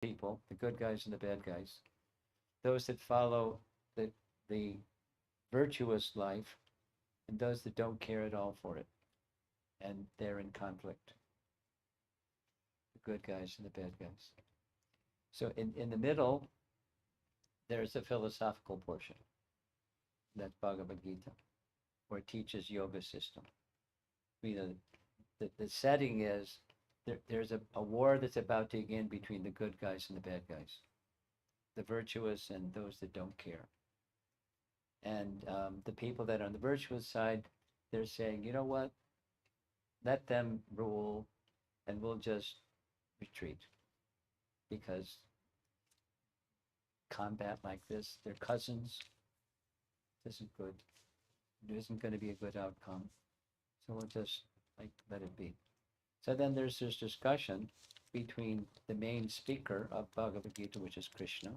people, the good guys and the bad guys. Those that follow the virtuous life, and those that don't care at all for it, and they're in conflict. The good guys and the bad guys. So in the middle, there's a philosophical portion. That's Bhagavad-Gita, where it teaches yoga system. You know, the setting is there's a war that's about to begin between the good guys and the bad guys, the virtuous and those that don't care. And the people that are on the virtuous side, they're saying, you know what, let them rule, and we'll just retreat because combat like this, they're cousins. This isn't good. It isn't going to be a good outcome. So we'll just let it be. So then there's this discussion between the main speaker of Bhagavad Gita, which is Krishna,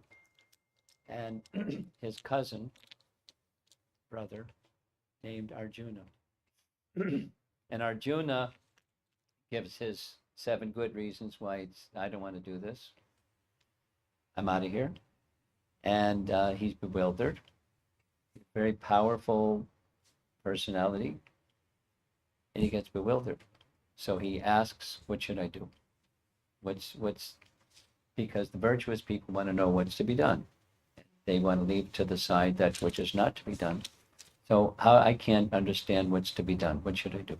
and his cousin, brother, named Arjuna. And Arjuna gives his 7 good reasons why I don't want to do this. I'm out of here. And he's bewildered. Very powerful personality. And he gets bewildered. So he asks, what should I do? What's because the virtuous people want to know what's to be done. They want to leave to the side that which is not to be done. So how I can't understand what's to be done. What should I do?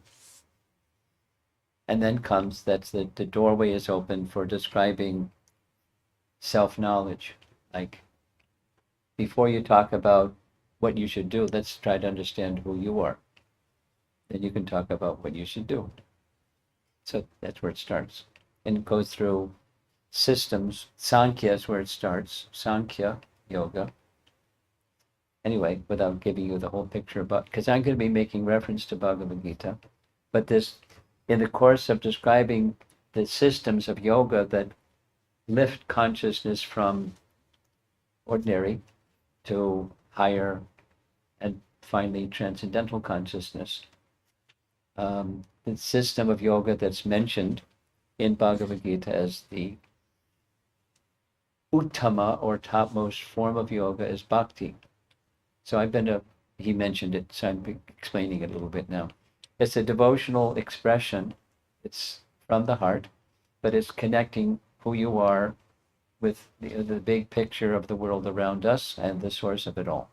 And then comes that's the doorway is open for describing self-knowledge. Like before you talk about what you should do, let's try to understand who you are. Then you can talk about what you should do. So that's where it starts. And it goes through systems. Sankhya is where it starts. Sankhya yoga. Anyway, without giving you the whole picture about, because I'm going to be making reference to Bhagavad Gita, but this, in the course of describing the systems of yoga that lift consciousness from ordinary to higher and finally transcendental consciousness, the system of yoga that's mentioned in Bhagavad Gita as the Uttama or topmost form of yoga is Bhakti. So he mentioned it, so I'm explaining it a little bit now. It's a devotional expression. It's from the heart, but it's connecting who you are with the big picture of the world around us and the source of it all.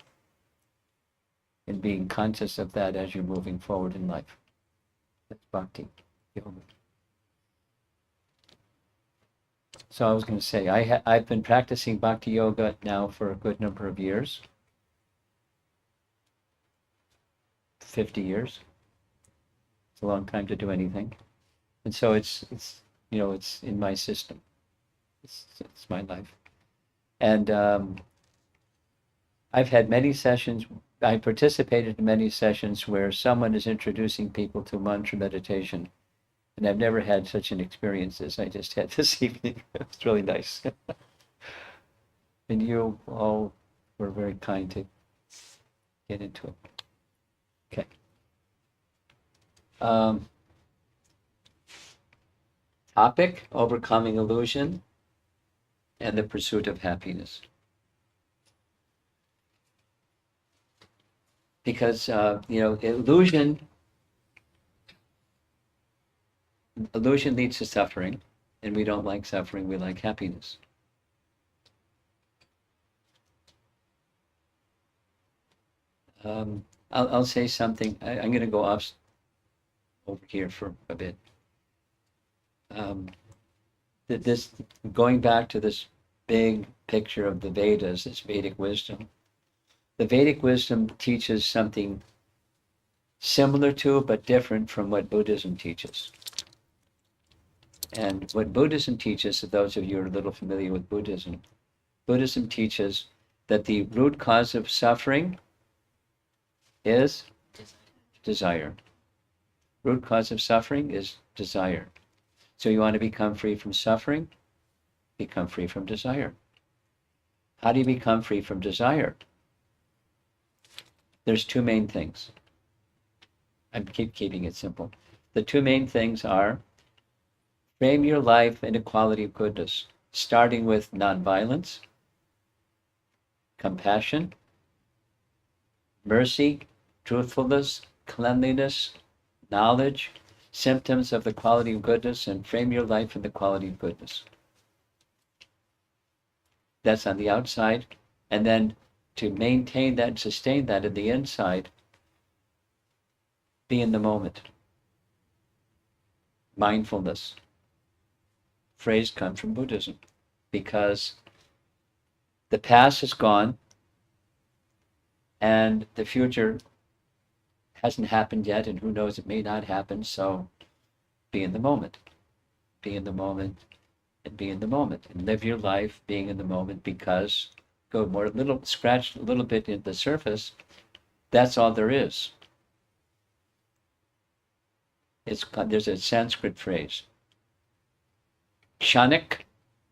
And being conscious of that as you're moving forward in life. That's Bhakti yoga. So I was going to say, I've been practicing Bhakti yoga now for a good number of years. 50 years. It's a long time to do anything. And so it's in my system. It's my life. And I've had many sessions, I participated in many sessions where someone is introducing people to mantra meditation. And I've never had such an experience as I just had this evening. It's really nice. And you all were very kind to get into it. Okay. Topic, overcoming illusion and the pursuit of happiness. Because, illusion leads to suffering, and we don't like suffering, we like happiness. I'll say something. I'm going to go off over here for a bit. This going back to this big picture of the Vedas, this Vedic wisdom. The Vedic wisdom teaches something similar to but different from what Buddhism teaches. And what Buddhism teaches, to those of you who are a little familiar with Buddhism, Buddhism teaches that the root cause of suffering is desire. Root cause of suffering is desire. So you want to become free from suffering? Become free from desire. How do you become free from desire? There's 2 main things. I'm keeping it simple. The 2 main things are frame your life in a quality of goodness. starting with nonviolence, compassion, mercy, truthfulness, cleanliness, knowledge, symptoms of the quality of goodness, and frame your life in the quality of goodness. That's on the outside. And then to maintain that and sustain that in the inside, be in the moment. Mindfulness. Phrase comes from Buddhism, because the past is gone and the future hasn't happened yet, and who knows, it may not happen. So be in the moment. Be in the moment and be in the moment and live your life being in the moment, because go more little, scratch a little bit at the surface, that's all there is. There's a Sanskrit phrase, Kshanik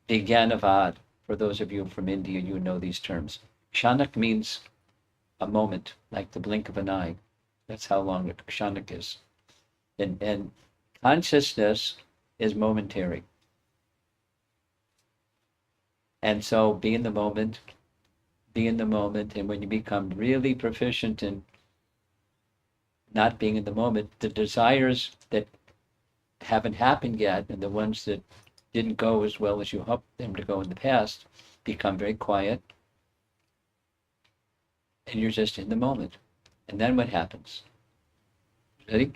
Vijnanavad. For those of you from India, you know these terms. Kshanik means a moment, like the blink of an eye. That's how long a kshanik is. And consciousness is momentary. And so be in the moment, and when you become really proficient in not being in the moment, the desires that haven't happened yet and the ones that didn't go as well as you hoped them to go in the past become very quiet, and you're just in the moment. And then what happens? Ready?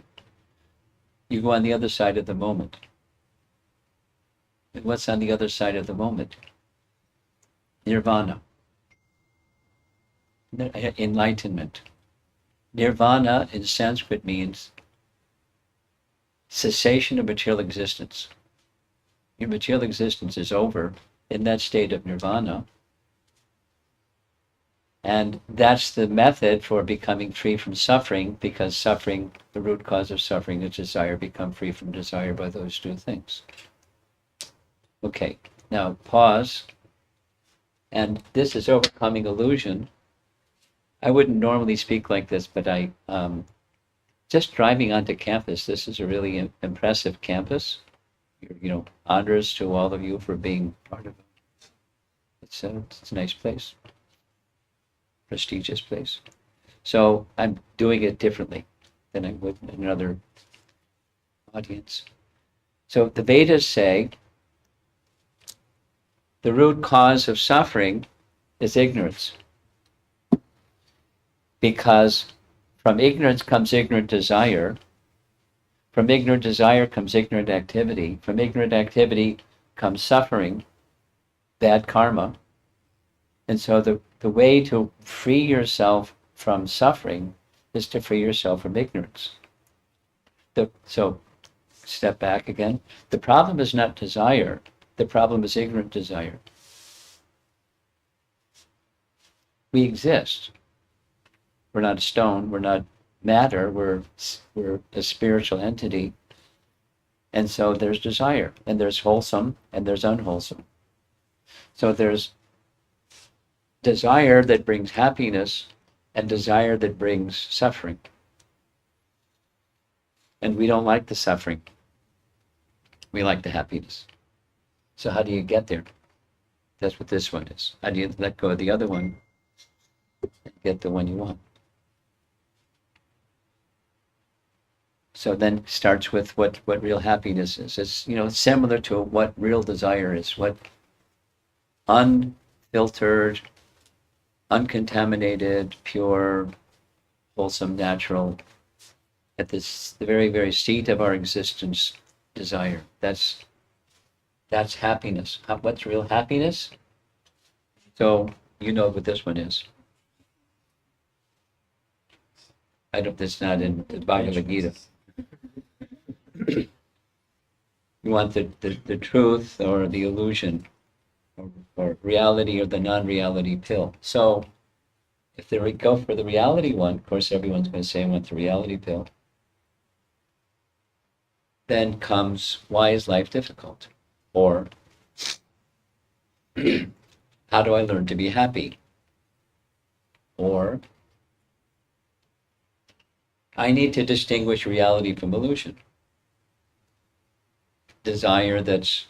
You go on the other side of the moment. And what's on the other side of the moment? Nirvana. Enlightenment. Nirvana in Sanskrit means cessation of material existence. Your material existence is over in that state of nirvana. And that's the method for becoming free from suffering, because suffering, the root cause of suffering is desire. Become free from desire by those two things. Okay, now pause. And this is overcoming illusion. I wouldn't normally speak like this, but just driving onto campus, this is a really impressive campus. Honors to all of you for being part of it. It's a nice place. Prestigious place. So I'm doing it differently than I would in another audience. So the Vedas say the root cause of suffering is ignorance, because from ignorance comes ignorant desire. From ignorant desire comes ignorant activity. From ignorant activity comes suffering, bad karma. And so the way to free yourself from suffering is to free yourself from ignorance. So step back again. The problem is not desire. The problem is ignorant desire. We exist. We're not a stone. We're not matter. We're a spiritual entity. And so there's desire, and there's wholesome, and there's unwholesome. So there's desire that brings happiness and desire that brings suffering. And we don't like the suffering. We like the happiness. So how do you get there? That's what this one is. How do you let go of the other one and get the one you want? So then starts with what real happiness is. It's similar to what real desire is, what unfiltered, uncontaminated, pure, wholesome, natural, at the very, very seat of our existence, desire. That's happiness. What's real happiness? So you know what this one is. It's not in the Bhagavad-Gita. You want the truth or the illusion, or reality or the non-reality pill. So if they go for the reality one, of course everyone's going to say I want the reality pill. Then comes, why is life difficult? Or how do I learn to be happy? Or I need to distinguish reality from illusion. Desire that's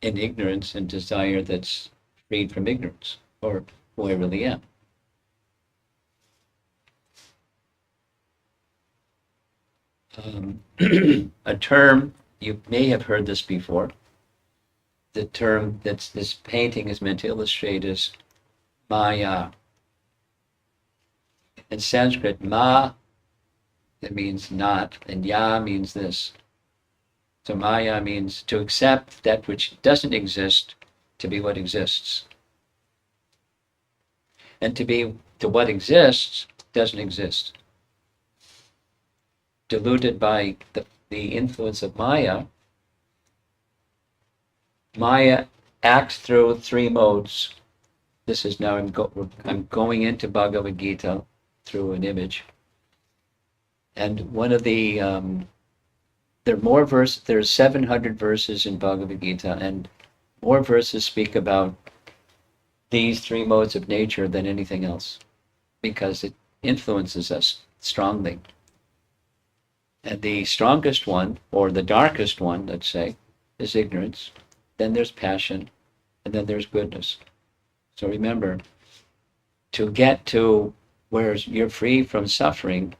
in ignorance and desire that's freed from ignorance, or who I really am. A term, you may have heard this before, the term that this painting is meant to illustrate is Maya. In Sanskrit, Ma, it means not, and Ya means this. So Maya means to accept that which doesn't exist to be what exists. And to what exists doesn't exist. Diluted by the influence of Maya, Maya acts through three modes. This is now, I'm going into Bhagavad-Gita through an image. And one of the, there are more verses, there's 700 verses in Bhagavad-Gita, and more verses speak about these three modes of nature than anything else, because it influences us strongly. And the strongest one, or the darkest one, let's say, is ignorance. Then there's passion, and then there's goodness. So remember, to get to where you're free from suffering,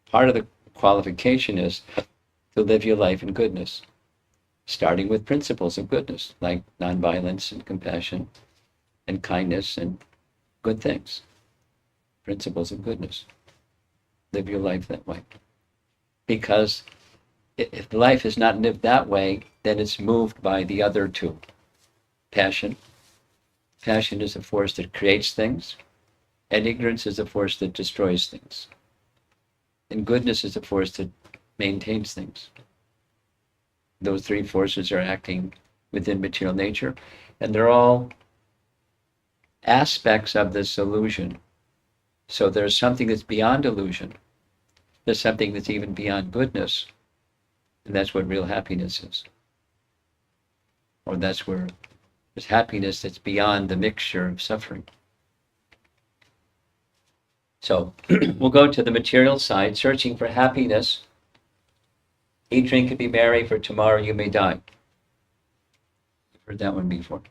part of the qualification is to live your life in goodness, starting with principles of goodness, like nonviolence and compassion and kindness and good things. Principles of goodness. Live your life that way. Because if life is not lived that way, then it's moved by the other two. Passion. Passion is a force that creates things, and ignorance is a force that destroys things. And goodness is a force that maintains things. Those three forces are acting within material nature, and they're all aspects of this illusion. So there's something that's beyond illusion. There's something that's even beyond goodness, and that's what real happiness is. Or that's where there's happiness that's beyond the mixture of suffering. So we'll go to the material side, searching for happiness. Eat, drink, and be merry, for tomorrow you may die. You've heard that one before.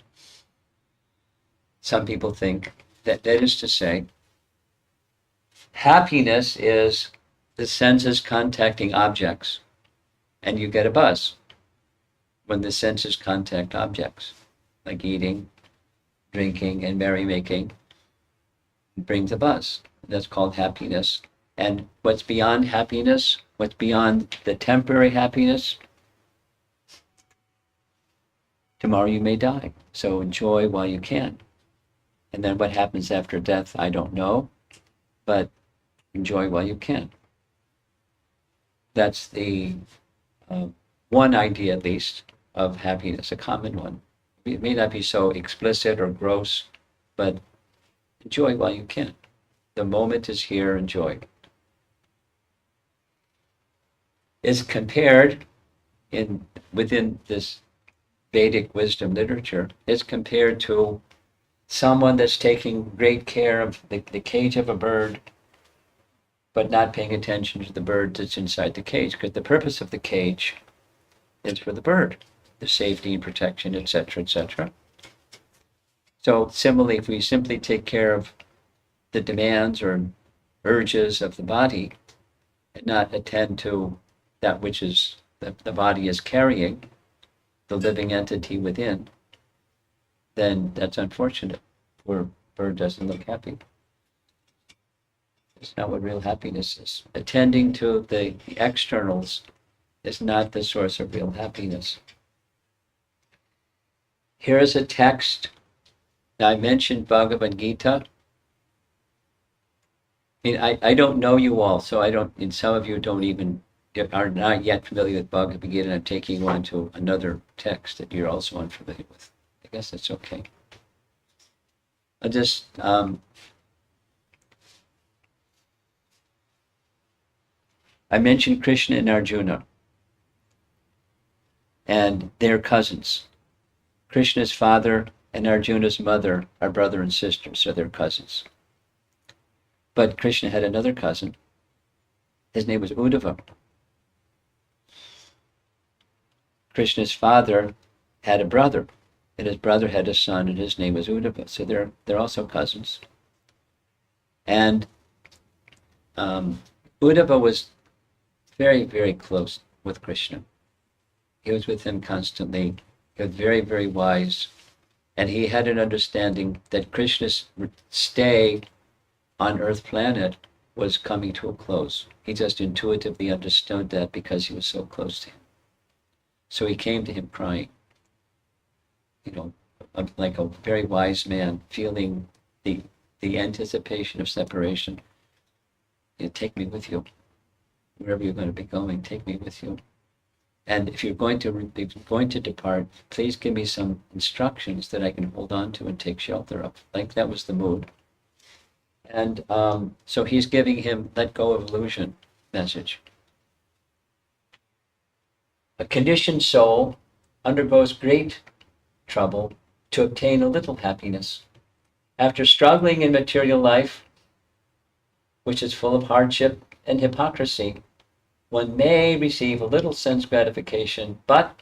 Some people think that is to say, happiness is the senses contacting objects, and you get a buzz when the senses contact objects, like eating, drinking, and merrymaking. It brings a buzz. That's called happiness. And what's beyond happiness, what's beyond the temporary happiness, tomorrow you may die. So enjoy while you can. And then what happens after death, I don't know, but enjoy while you can. That's the one idea, at least, of happiness, a common one. It may not be so explicit or gross, but enjoy while you can. The moment is here, enjoy. Is compared within this Vedic wisdom literature, is compared to someone that's taking great care of the cage of a bird, but not paying attention to the bird that's inside the cage, because the purpose of the cage is for the bird, the safety and protection, etc., etc. So similarly, if we simply take care of the demands or urges of the body and not attend to that which is the body is carrying, the living entity within, then that's unfortunate. Where bird doesn't look happy. It's not what real happiness is. Attending to the externals is not the source of real happiness. Here is a text. Now, I mentioned Bhagavad-Gita. I don't know you all, so and some of you are not yet familiar with Bhagavad-Gita, and I'm taking you on to another text that you're also unfamiliar with. I guess that's okay. I'll just, I mentioned Krishna and Arjuna, and they're cousins. Krishna's father and Arjuna's mother are brother and sister, so they're cousins. But Krishna had another cousin. His name was Uddhava. Krishna's father had a brother, and his brother had a son, and his name was Uddhava. So they're also cousins. And Uddhava was very, very close with Krishna. He was with him constantly. He was very, very wise. And he had an understanding that Krishna's stay on Earth planet was coming to a close. He just intuitively understood that because he was so close to him. So he came to him crying, like a very wise man, feeling the anticipation of separation. Take me with you. Wherever you're going to be going, take me with you. And if you're going to depart, please give me some instructions that I can hold on to and take shelter of. Like that was the mood. And so he's giving him let go of illusion message. A conditioned soul undergoes great trouble to obtain a little happiness. After struggling in material life, which is full of hardship and hypocrisy, one may receive a little sense gratification, but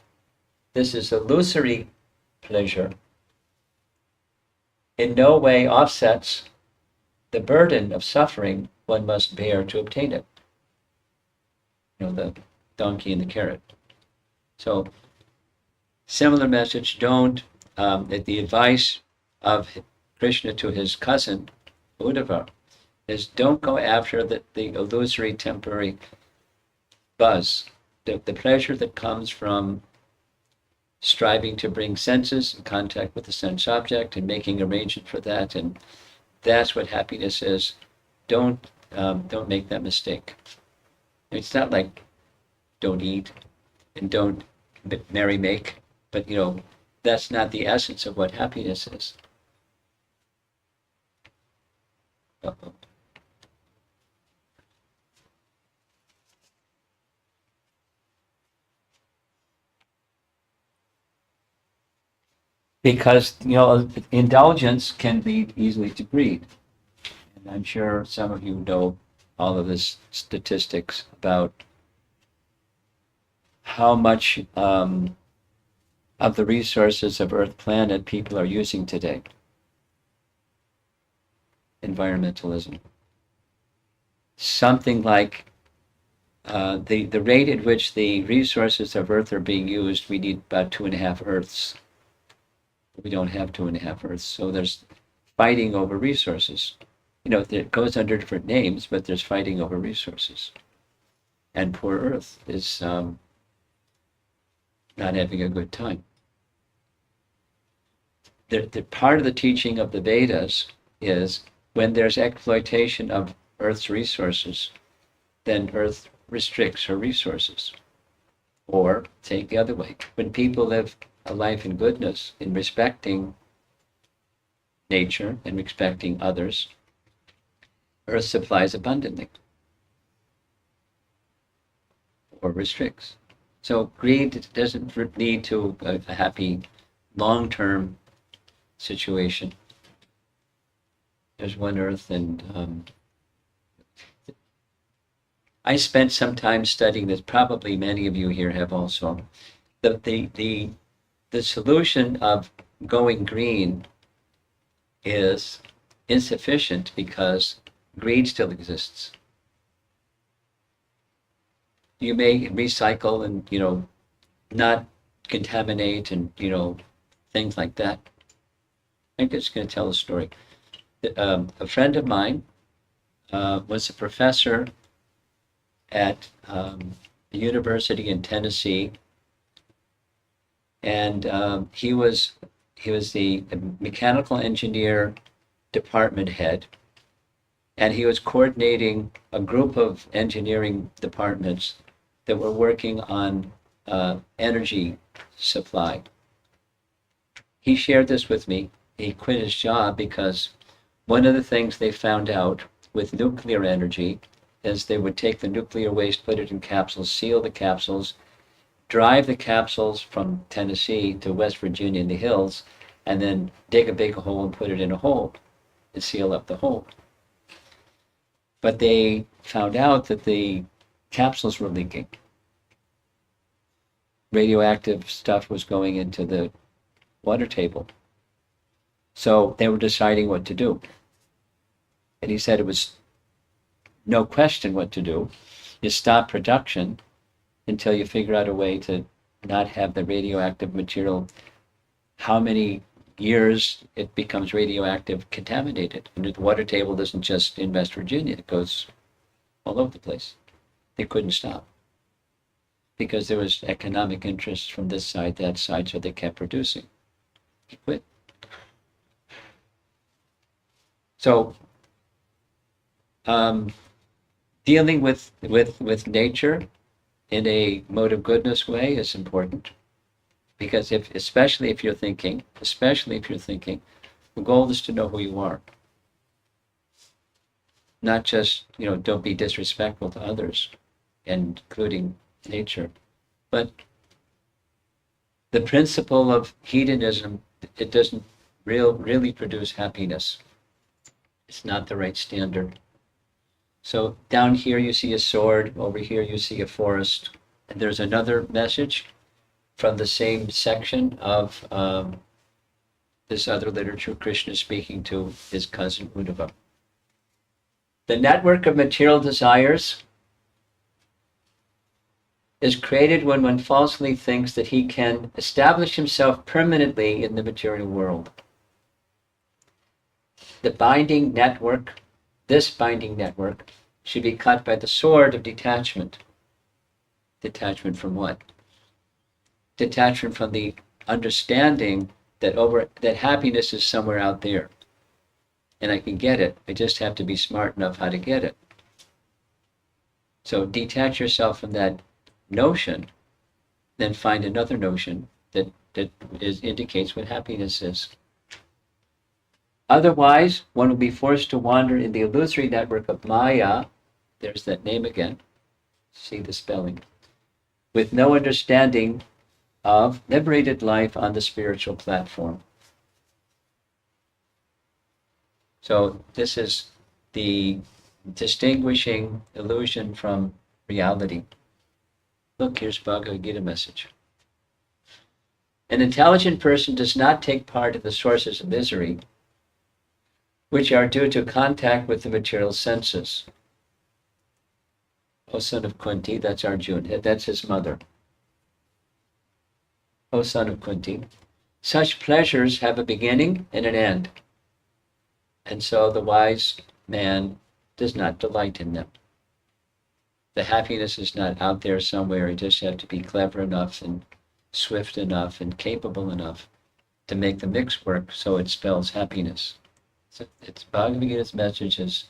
this is illusory pleasure. In no way offsets the burden of suffering one must bear to obtain it. The donkey and the carrot. So, similar message, don't, the advice of Krishna to his cousin, Uddhava, is don't go after the illusory temporary buzz, the pleasure that comes from striving to bring senses in contact with the sense object and making arrangement for that, and that's what happiness is. Don't make that mistake. It's not like don't eat and don't make, but that's not the essence of what happiness is. Uh-oh. Because indulgence can lead easily to greed, and I'm sure some of you know all of this statistics about how much of the resources of Earth planet people are using today. Environmentalism. Something like the rate at which the resources of Earth are being used, we need about 2.5 Earths. We don't have 2.5 Earths, so there's fighting over resources. It goes under different names, but there's fighting over resources. And poor Earth is not having a good time. The part of the teaching of the Vedas is when there's exploitation of Earth's resources, then Earth restricts her resources. Or take the other way. When people live a life in goodness, in respecting nature and respecting others, Earth supplies abundantly or restricts. So greed doesn't lead to a happy long-term situation. There's one Earth, and I spent some time studying this. Probably many of you here have also. The solution of going green is insufficient because greed still exists. You may recycle and not contaminate and things like that. I'm just going to tell a story. A friend of mine was a professor at a university in Tennessee, and he was the mechanical engineer department head, and he was coordinating a group of engineering departments that were working on energy supply. He shared this with me. He quit his job because one of the things they found out with nuclear energy is they would take the nuclear waste, put it in capsules, seal the capsules, drive the capsules from Tennessee to West Virginia in the hills, and then dig a big hole and put it in a hole and seal up the hole. But they found out that the capsules were leaking. Radioactive stuff was going into the water table. So they were deciding what to do. And he said it was no question what to do. You stop production until you figure out a way to not have the radioactive material, how many years it becomes radioactive contaminated. And the water table isn't just in West Virginia, it goes all over the place. They couldn't stop because there was economic interest from this side, that side, so they kept producing. He quit. So dealing with nature in a mode of goodness way is important, because especially if you're thinking, the goal is to know who you are, not just, don't be disrespectful to others, including nature, but the principle of hedonism, it doesn't really produce happiness. It's not the right standard. So down here you see a sword, over here you see a forest, and there's another message from the same section of this other literature. Krishna speaking to his cousin Uddhava. The network of material desires is created when one falsely thinks that he can establish himself permanently in the material world. This binding network should be cut by the sword of detachment. Detachment from what? Detachment from the understanding that happiness is somewhere out there. And I can get it. I just have to be smart enough how to get it. So detach yourself from that notion, then find another notion that indicates what happiness is. Otherwise, one will be forced to wander in the illusory network of Maya. There's that name again. See the spelling. With no understanding of liberated life on the spiritual platform. So this is the distinguishing illusion from reality. Look, here's Bhagavad-Gita message. An intelligent person does not take part in the sources of misery, which are due to contact with the material senses. O son of Kunti, that's Arjuna, that's his mother. O son of Kunti, such pleasures have a beginning and an end, and so the wise man does not delight in them. The happiness is not out there somewhere. You just have to be clever enough and swift enough and capable enough to make the mix work so it spells happiness. So it's Bhagavad Gita's message is,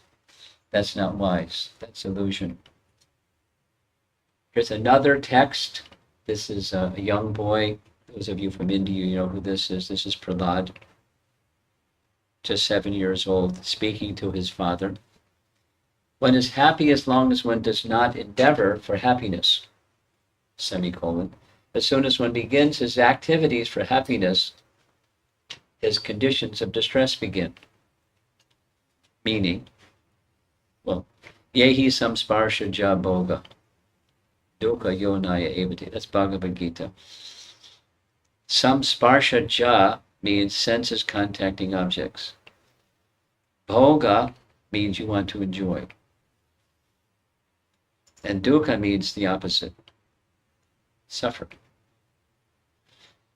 that's not wise, that's illusion. Here's another text. This is a young boy. Those of you from India, you know who this is. This is Prahlad, just 7 years old, speaking to his father. One is happy as long as one does not endeavor for happiness, semicolon. As soon as one begins his activities for happiness, his conditions of distress begin. Meaning, well, yehi samsparsha ja bhoga, dukkha yonaya evati. That's Bhagavad-Gita. Samsparsha ja means senses contacting objects. Bhoga means you want to enjoy. And dukkha means the opposite, suffer.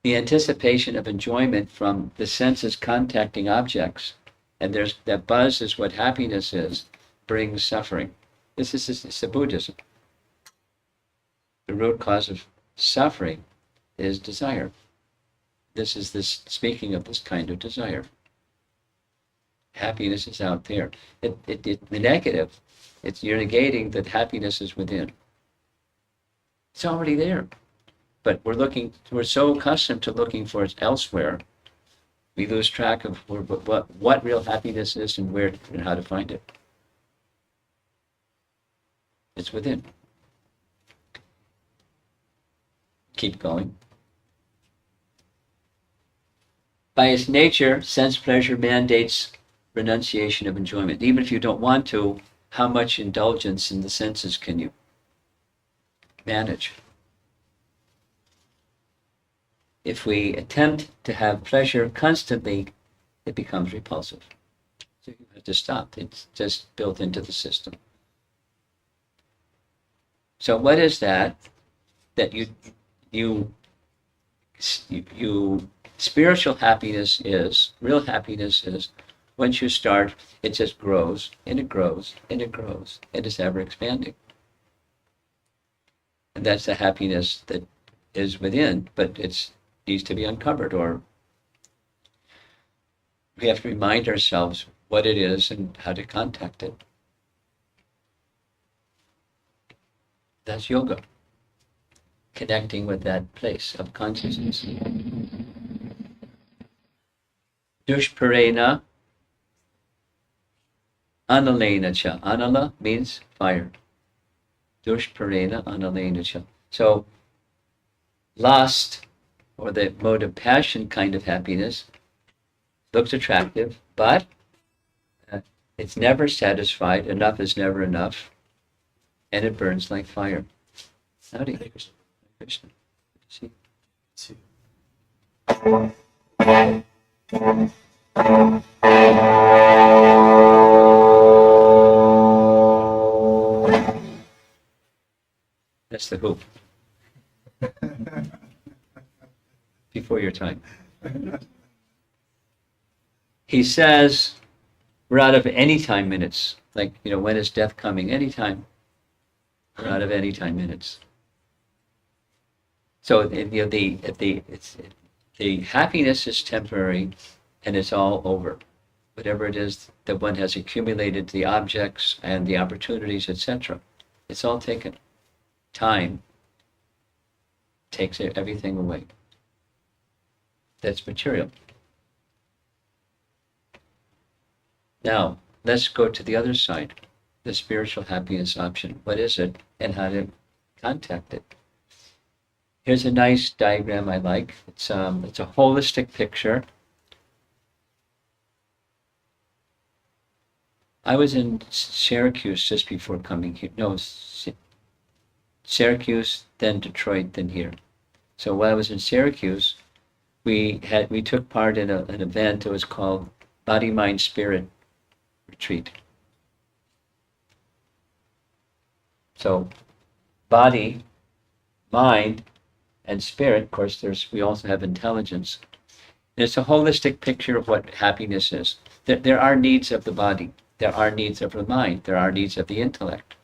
The anticipation of enjoyment from the senses contacting objects, and there's that buzz is what happiness is, brings suffering. This is the Buddhism. The root cause of suffering is desire. This is speaking of this kind of desire. Happiness is out there. The negative, you're negating that happiness is within. It's already there. But we're so accustomed to looking for it elsewhere, we lose track of what real happiness is and where and how to find it. It's within. Keep going. By its nature, sense pleasure mandates renunciation of enjoyment. Even if you don't want to, how much indulgence in the senses can you manage? if we attempt to have pleasure constantly, it becomes repulsive. So you have to stop. It's just built into the system. So what is that you spiritual happiness is, real happiness is, once you start, it just grows and it grows and it grows and it's ever expanding. And that's the happiness that is within, but it needs to be uncovered, or we have to remind ourselves what it is and how to contact it. That's yoga. Connecting with that place of consciousness. Dushparena analena cha. Anala means fire. Dushparena analena cha. So, lust, or the mode of passion kind of happiness, looks attractive, but it's never satisfied. Enough is never enough, and it burns like fire. Howdy. Krishna. See. That's the hoop. Before your time. He says, we're out of anytime minutes. Like, when is death coming? Anytime. We're out of anytime minutes. So the happiness is temporary, and it's all over. Whatever it is that one has accumulated, the objects and the opportunities, etc., it's all taken. Time takes everything away. That's material. Now, let's go to the other side, the spiritual happiness option. What is it, and how to contact it? Here's a nice diagram I like. It's a holistic picture. I was in Syracuse just before coming here. No, Syracuse, then Detroit, then here. So while I was in Syracuse, we took part in an event that was called Body, Mind, Spirit Retreat. So body, mind, and spirit, of course, we also have intelligence. And it's a holistic picture of what happiness is. There are needs of the body. There are needs of the mind. There are needs of the intellect.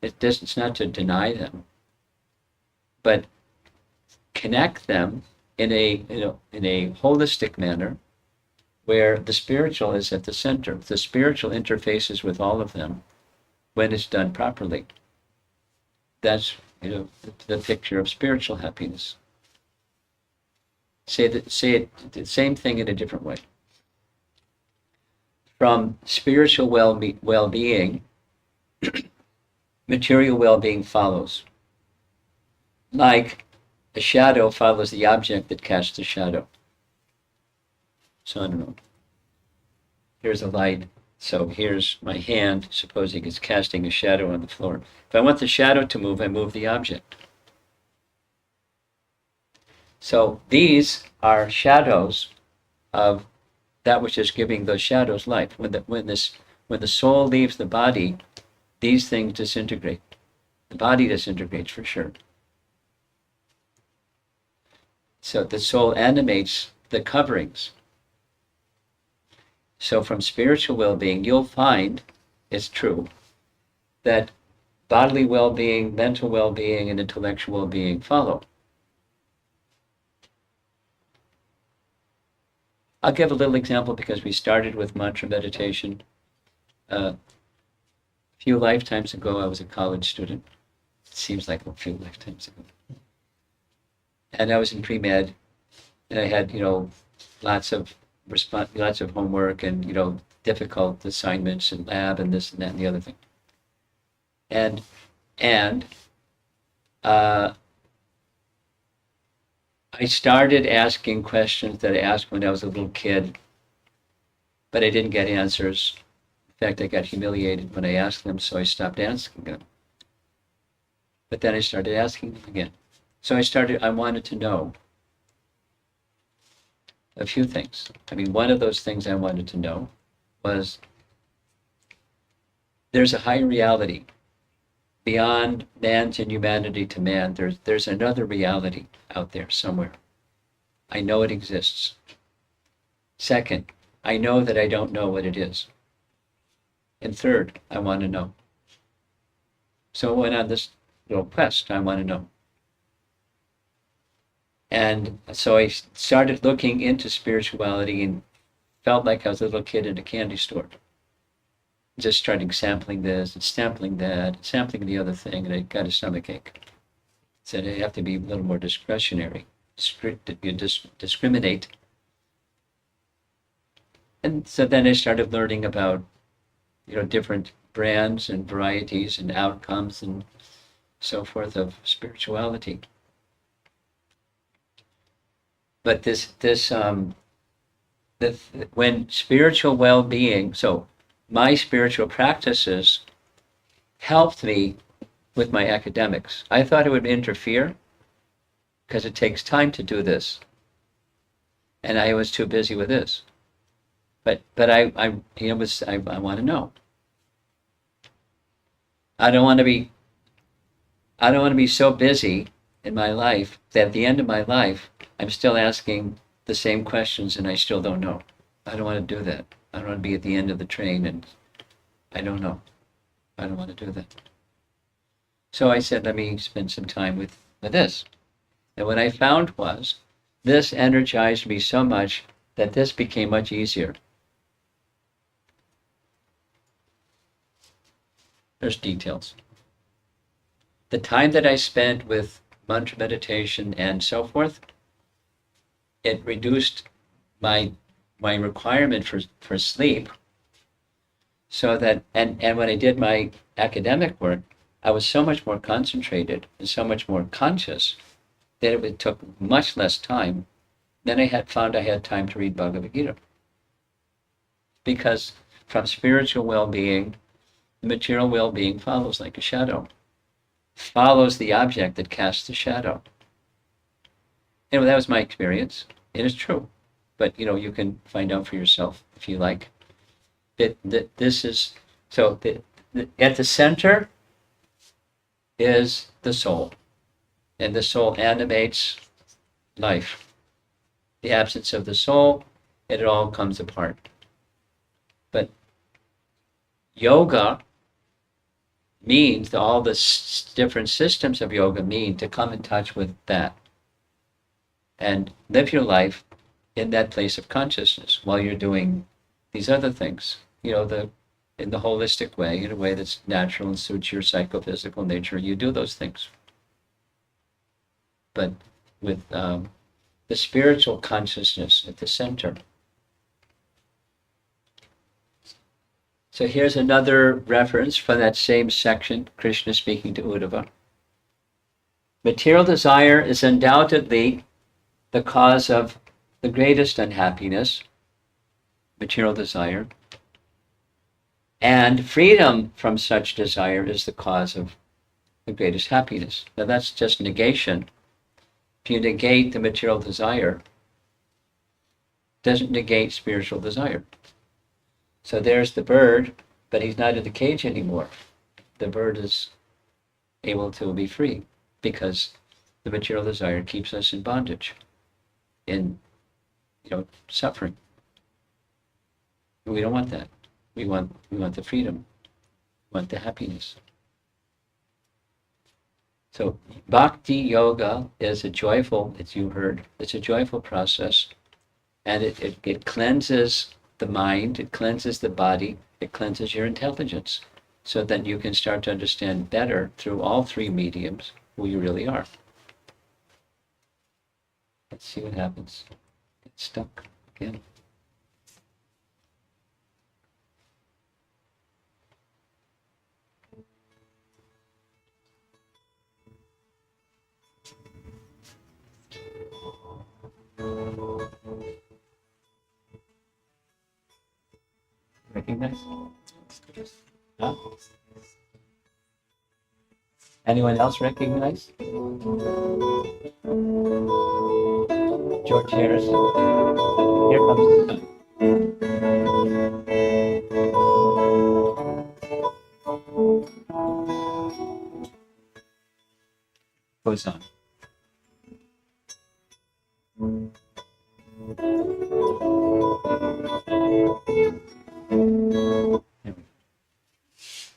It's not to deny them, but connect them in a holistic manner where the spiritual is at the center. The spiritual interfaces with all of them when it's done properly. That's the picture of spiritual happiness. Say it the same thing in a different way. From spiritual well-being, material well-being follows. Like a shadow follows the object that casts the shadow. So I don't know. Here's a light. So here's my hand, supposing it's casting a shadow on the floor. If I want the shadow to move, I move the object. So these are shadows of that which is giving those shadows life. When the soul leaves the body, these things disintegrate. The body disintegrates for sure. So the soul animates the coverings. So from spiritual well-being, you'll find, it's true, that bodily well-being, mental well-being, and intellectual well-being follow. I'll give a little example because we started with mantra meditation. A few lifetimes ago, I was a college student. It seems like a few lifetimes ago. And I was in pre-med, and I had, lots of homework and, difficult assignments and lab and this and that and the other thing. And I started asking questions that I asked when I was a little kid, but I didn't get answers. In fact, I got humiliated when I asked them, so I stopped asking them. But then I started asking them again. So I wanted to know. a few things. I mean, one of those things I wanted to know was there's a higher reality beyond man's inhumanity to man. There's another reality out there somewhere. I know it exists. Second, I know that I don't know what it is. And third, I want to know. So I went on this little quest. I want to know. And so I started looking into spirituality and felt like I was a little kid in a candy store. Just started sampling this and sampling that, sampling the other thing, and I got a stomachache. Said I have to be a little more discretionary, discriminate. And so then I started learning about, different brands and varieties and outcomes and so forth of spirituality. But when spiritual well-being, so my spiritual practices helped me with my academics. I thought it would interfere because it takes time to do this, and I was too busy with this. But I want to know. I don't want to be so busy in my life that at the end of my life I'm still asking the same questions and I still don't know. I don't want to do that. I don't want to be at the end of the train and I don't know. I don't want to do that. So I said, let me spend some time with this. And what I found was this energized me so much that this became much easier. There's details. The time that I spent with mantra meditation and so forth, it reduced my requirement for sleep, so that and when I did my academic work, I was so much more concentrated and so much more conscious that it took much less time. Then I found I had time to read Bhagavad-Gita. Because from spiritual well-being, the material well-being follows like a shadow. Follows the object that casts the shadow. And that was my experience. It is true. But you can find out for yourself if you like. This is so. At the center is the soul, and the soul animates life. The absence of the soul, it all comes apart. But yoga means all the different systems of yoga mean to come in touch with that and live your life in that place of consciousness while you're doing these other things, in the holistic way, in a way that's natural and suits your psychophysical nature. You do those things. But with the spiritual consciousness at the center. So here's another reference from that same section, Krishna speaking to Uddhava. Material desire is undoubtedly the cause of the greatest unhappiness, material desire, and freedom from such desire is the cause of the greatest happiness. Now that's just negation. If you negate the material desire, it doesn't negate spiritual desire. So there's the bird, but he's not in the cage anymore. The bird is able to be free because the material desire keeps us in bondage, in suffering. We don't want that. We want the freedom. We want the happiness. So bhakti yoga is a joyful, as you heard, it's a joyful process, and it cleanses the mind, it cleanses the body, it cleanses your intelligence, so that you can start to understand better through all three mediums who you really are. Let's see what happens. Get stuck again. Recognize? Huh? Anyone else recognize? George Harrison. Here comes the sun. Goes on.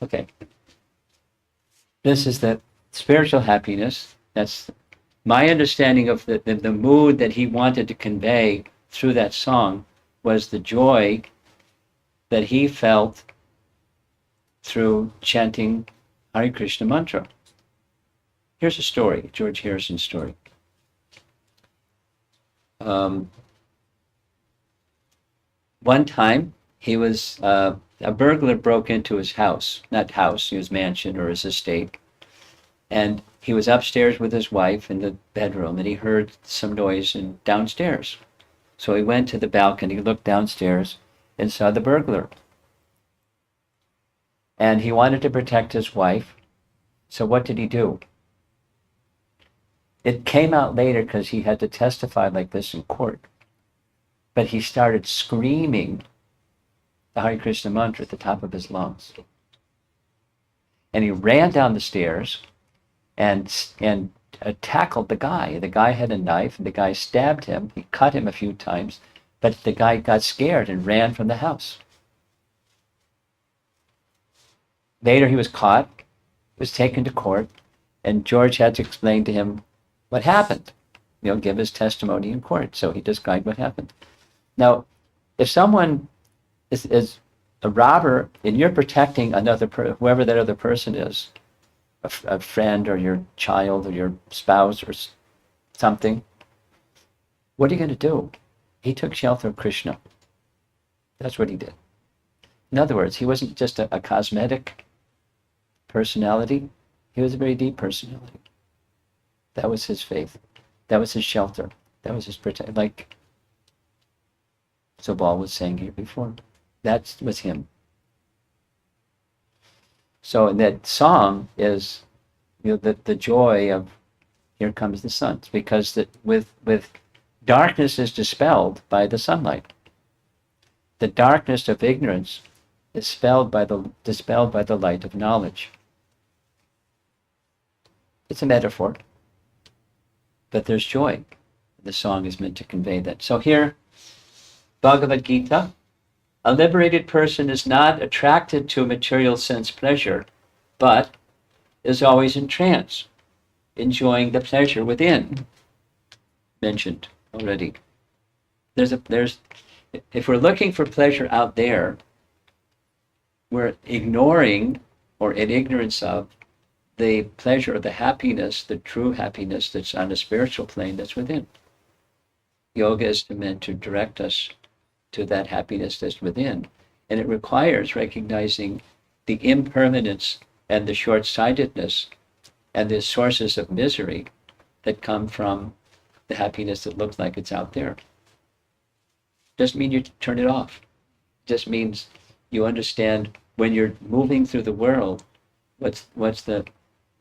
Okay. This is the spiritual happiness. That's my understanding of the mood that he wanted to convey through that song was the joy that he felt through chanting Hare Krishna mantra. Here's a story, George Harrison's story. One time, he was a burglar broke into his house, not house, his mansion or his estate, and he was upstairs with his wife in the bedroom, and he heard some noise downstairs. So he went to the balcony, looked downstairs, and saw the burglar. And he wanted to protect his wife, so what did he do? It came out later because he had to testify like this in court. But he started screaming the Hare Krishna mantra at the top of his lungs. And he ran down the stairs and tackled the guy. The guy had a knife, and the guy stabbed him. He cut him a few times, but the guy got scared and ran from the house. Later he was caught, was taken to court, and George had to explain to him what happened, give his testimony in court. So he described what happened. Now, if someone is a robber and you're protecting whoever that other person is, a friend or your child or your spouse or something, what are you going to do? He took shelter of Krishna. That's what he did. In other words, he wasn't just a cosmetic personality. He was a very deep personality. That was his faith. That was his shelter. That was his protection. Like Sobal was saying here before. That was him. So in that song is, the joy of here comes the sun. It's because with darkness is dispelled by the sunlight. The darkness of ignorance is dispelled by the light of knowledge. It's a metaphor, but there's joy. The song is meant to convey that. So here, Bhagavad-Gita, a liberated person is not attracted to material sense pleasure, but is always in trance, enjoying the pleasure within. Mentioned already. If we're looking for pleasure out there, we're ignoring or in ignorance of the pleasure, the happiness, the true happiness that's on a spiritual plane that's within. Yoga is meant to direct us to that happiness that's within. And it requires recognizing the impermanence and the short-sightedness and the sources of misery that come from the happiness that looks like it's out there. Doesn't mean you turn it off. Just means you understand when you're moving through the world, what's the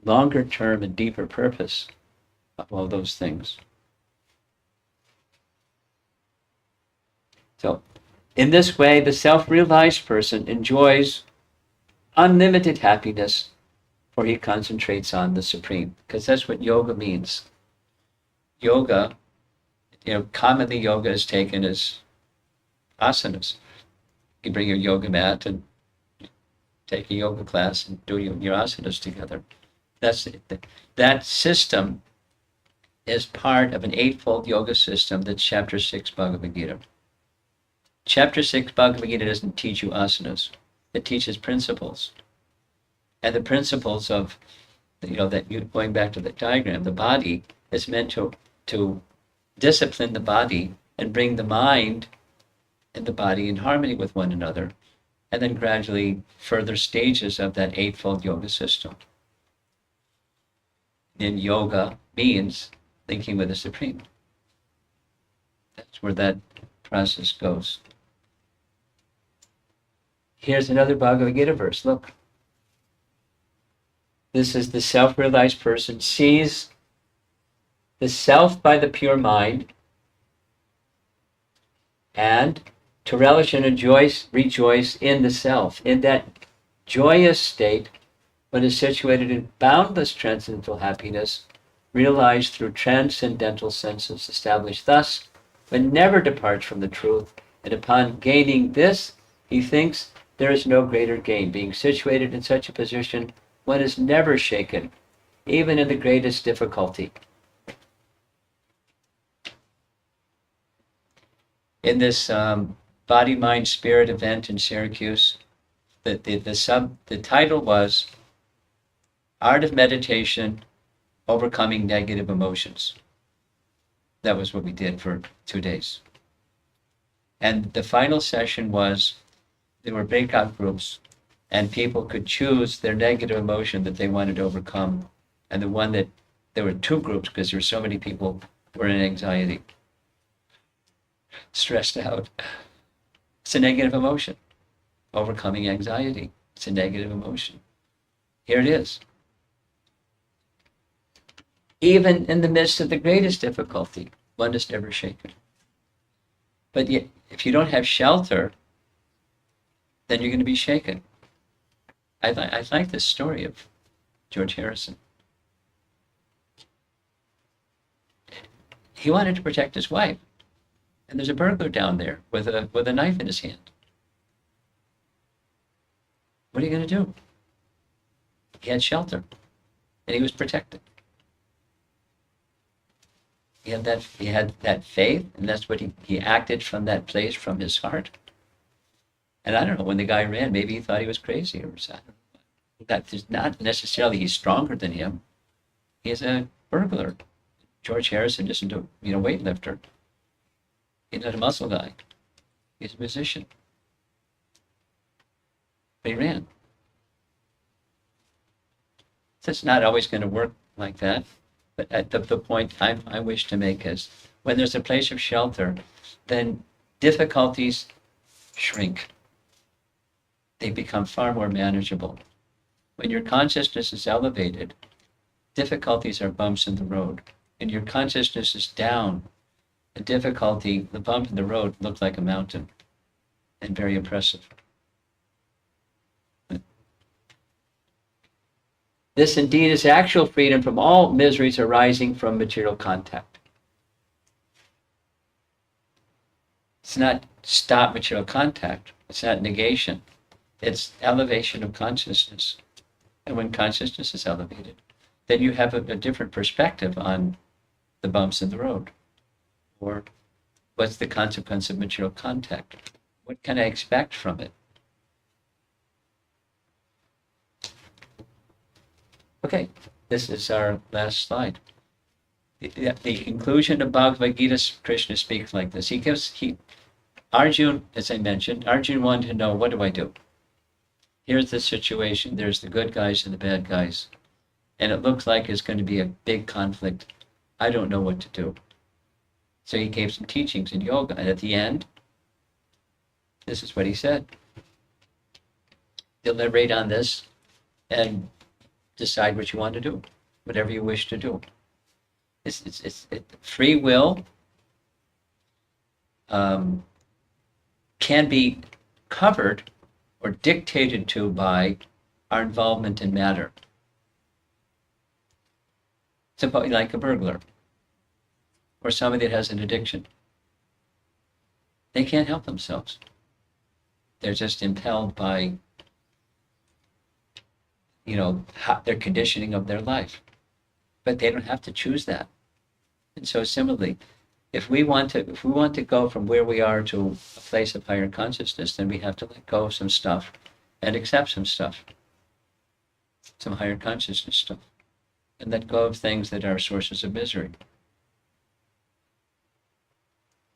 longer term and deeper purpose of all those things. So, in this way, the self-realized person enjoys unlimited happiness, for he concentrates on the Supreme, because that's what yoga means. Yoga, commonly yoga is taken as asanas. You bring your yoga mat and take a yoga class and do your asanas together. That system is part of an eightfold yoga system that's chapter 6 Bhagavad-Gita. Chapter 6 Bhagavad-Gita doesn't teach you asanas. It teaches principles. And the principles of, going back to the diagram, the body is meant to discipline the body and bring the mind and the body in harmony with one another, and then gradually further stages of that eightfold yoga system. And yoga means linking with the Supreme. That's where that process goes. Here's another Bhagavad Gita verse. Look. This is the self-realized person sees the self by the pure mind and to relish and rejoice in the self, in that joyous state when is situated in boundless transcendental happiness, realized through transcendental senses, established thus, when never departs from the truth, and upon gaining this, he thinks there is no greater gain. Being situated in such a position, one is never shaken, even in the greatest difficulty. In this body, mind, spirit event in Syracuse, the title was Art of Meditation, Overcoming Negative Emotions. That was what we did for 2 days. And the final session was, there were breakout groups, and people could choose their negative emotion that they wanted to overcome. And the one that, there were 2 groups because there were so many people who were in anxiety, stressed out. It's a negative emotion. Overcoming anxiety. It's a negative emotion. Here it is. Even in the midst of the greatest difficulty, one is never shaken. But yet, if you don't have shelter, then you're going to be shaken. I like this story of George Harrison. He wanted to protect his wife, and there's a burglar down there with a knife in his hand. What are you going to do? He had shelter, and he was protected. He had that faith, and that's what he acted from that place, from his heart. And I don't know, when the guy ran, maybe he thought he was crazy or something. That is not necessarily he's stronger than him. He's a burglar. George Harrison isn't a weightlifter. He's not a muscle guy. He's a musician. But he ran. So it's not always going to work like that. But at the point I wish to make is, when there's a place of shelter, then difficulties shrink. They become far more manageable. When your consciousness is elevated, difficulties are bumps in the road. And your consciousness is down, the bump in the road looks like a mountain and very oppressive. This indeed is actual freedom from all miseries arising from material contact. It's not stop material contact. It's not negation. It's elevation of consciousness. And when consciousness is elevated, then you have a different perspective on the bumps in the road. Or what's the consequence of material contact? What can I expect from it? Okay, this is our last slide. The conclusion of Bhagavad-Gita, Krishna speaks like this. Arjuna, as I mentioned, Arjuna wanted to know, what do I do? Here's the situation. There's the good guys and the bad guys. And it looks like it's going to be a big conflict. I don't know what to do. So he gave some teachings in yoga. And at the end, this is what he said. Deliberate on this and decide what you want to do, whatever you wish to do. Free will can be covered or dictated to by our involvement in matter. Suppose, like a burglar or somebody that has an addiction. They can't help themselves. They're just impelled by their conditioning of their life. But they don't have to choose that. And so similarly, if we want to go from where we are to a place of higher consciousness, then we have to let go of some stuff and accept some stuff, some higher consciousness stuff, and let go of things that are sources of misery.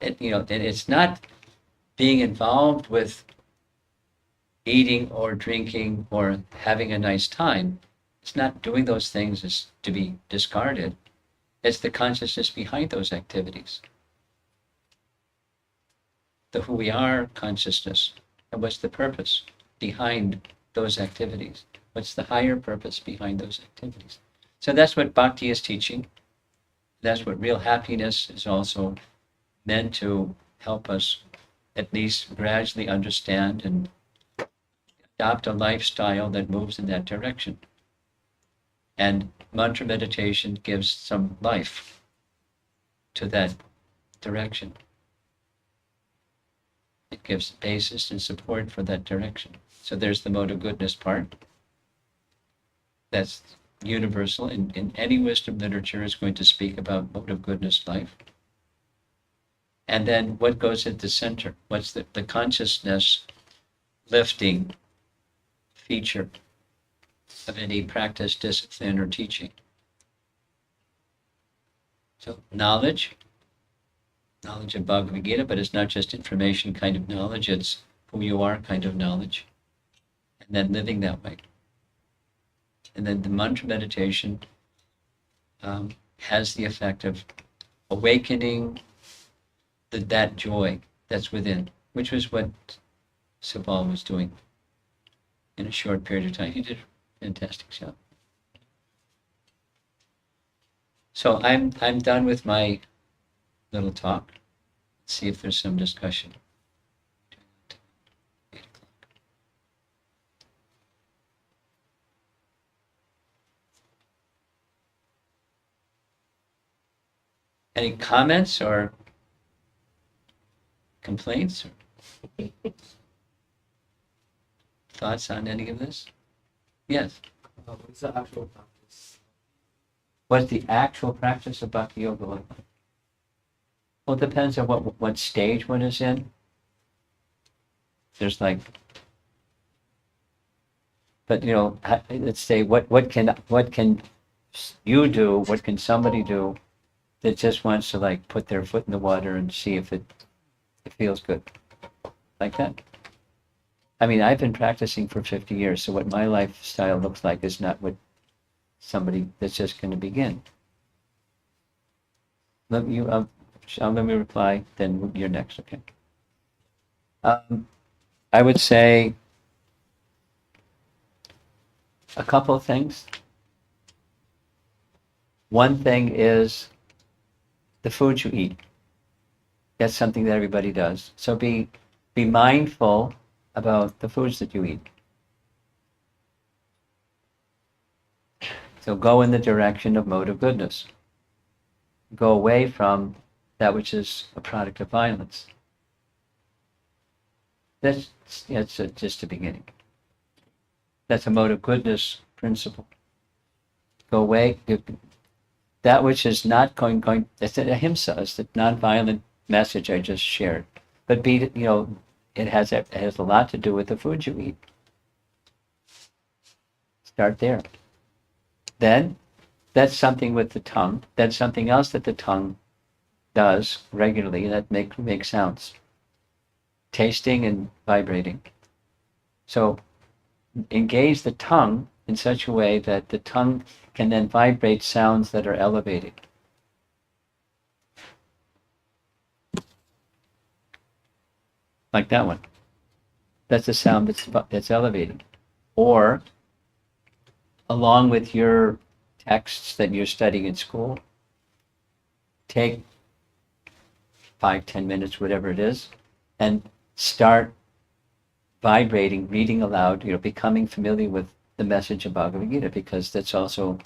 And it's not being involved with eating or drinking or having a nice time. It's not doing those things as to be discarded. It's the consciousness behind those activities. The who we are consciousness. And what's the purpose behind those activities? What's the higher purpose behind those activities? So that's what Bhakti is teaching. That's what real happiness is also meant to help us at least gradually understand and adopt a lifestyle that moves in that direction. And mantra meditation gives some life to that direction. It gives basis and support for that direction. So there's the mode of goodness part. That's universal. In any wisdom literature is going to speak about mode of goodness life. And then what goes at the center? What's the consciousness lifting feature of any practice, discipline, or teaching? So knowledge of Bhagavad-Gita, but it's not just information kind of knowledge, it's who you are kind of knowledge. And then living that way. And then the mantra meditation has the effect of awakening that joy that's within, which was what Sabal was doing in a short period of time. He did a fantastic job. So I'm done with my little talk. Let's see if there's some discussion. 8 o'clock. Any comments or complaints or thoughts on any of this? Yes. What's the actual practice? What's the actual practice of Bhakti Yoga look like? Well, it depends on what stage one is in. There's like, but you know, let's say what can you do? What can somebody do that just wants to like put their foot in the water and see if it feels good, like that? I mean, I've been practicing for 50 years, so what my lifestyle looks like is not what somebody that's just going to begin. Let me reply, then you're next, okay? I would say a couple of things. One thing is the food you eat. That's something that everybody does. So be mindful about the foods that you eat. So go in the direction of mode of goodness. Go away from that which is a product of violence. That's just a beginning. That's a mode of goodness principle. Go away. That which is not going. That's the ahimsa. It's the nonviolent message I just shared. But it has a lot to do with the food you eat. Start there. Then, that's something with the tongue. That's something else that the tongue does regularly, that makes sounds. Tasting and vibrating. So, engage the tongue in such a way that the tongue can then vibrate sounds that are elevating. Like that one. That's a sound that's elevating. Or, along with your texts that you're studying in school, take 5-10 minutes, whatever it is, and start vibrating, reading aloud, becoming familiar with the message of Bhagavad-Gita, because that's also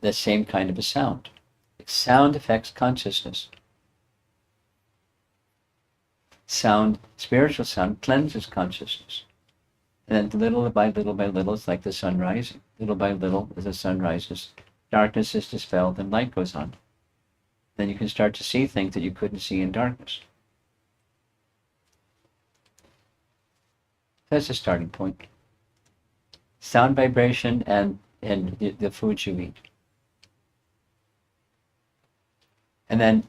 the same kind of a sound. Sound affects consciousness. Sound, spiritual sound, cleanses consciousness. And then little by little, it's like the sun rising. Little by little, as the sun rises, darkness is dispelled and light goes on. Then you can start to see things that you couldn't see in darkness. That's a starting point. Sound vibration and the food you eat. And then,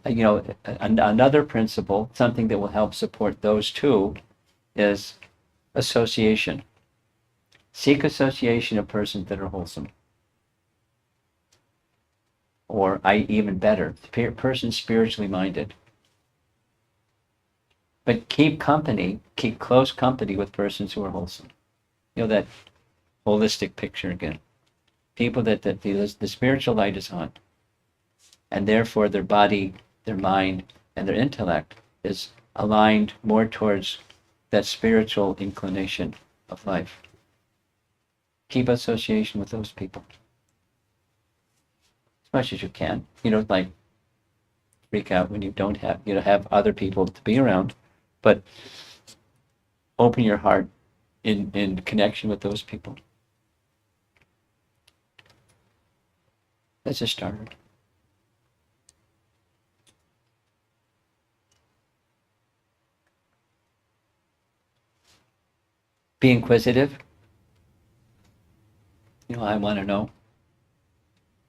another principle, something that will help support those two, is association. Seek association of persons that are wholesome. Or even better, persons spiritually minded. But keep close company with persons who are wholesome. That holistic picture again. People that the spiritual light is on. And therefore their body, their mind, and their intellect is aligned more towards that spiritual inclination of life. Keep association with those people as much as you can. You don't like freak out when you don't have other people to be around, but open your heart in connection with those people. That's a starter. Be inquisitive. I want to know.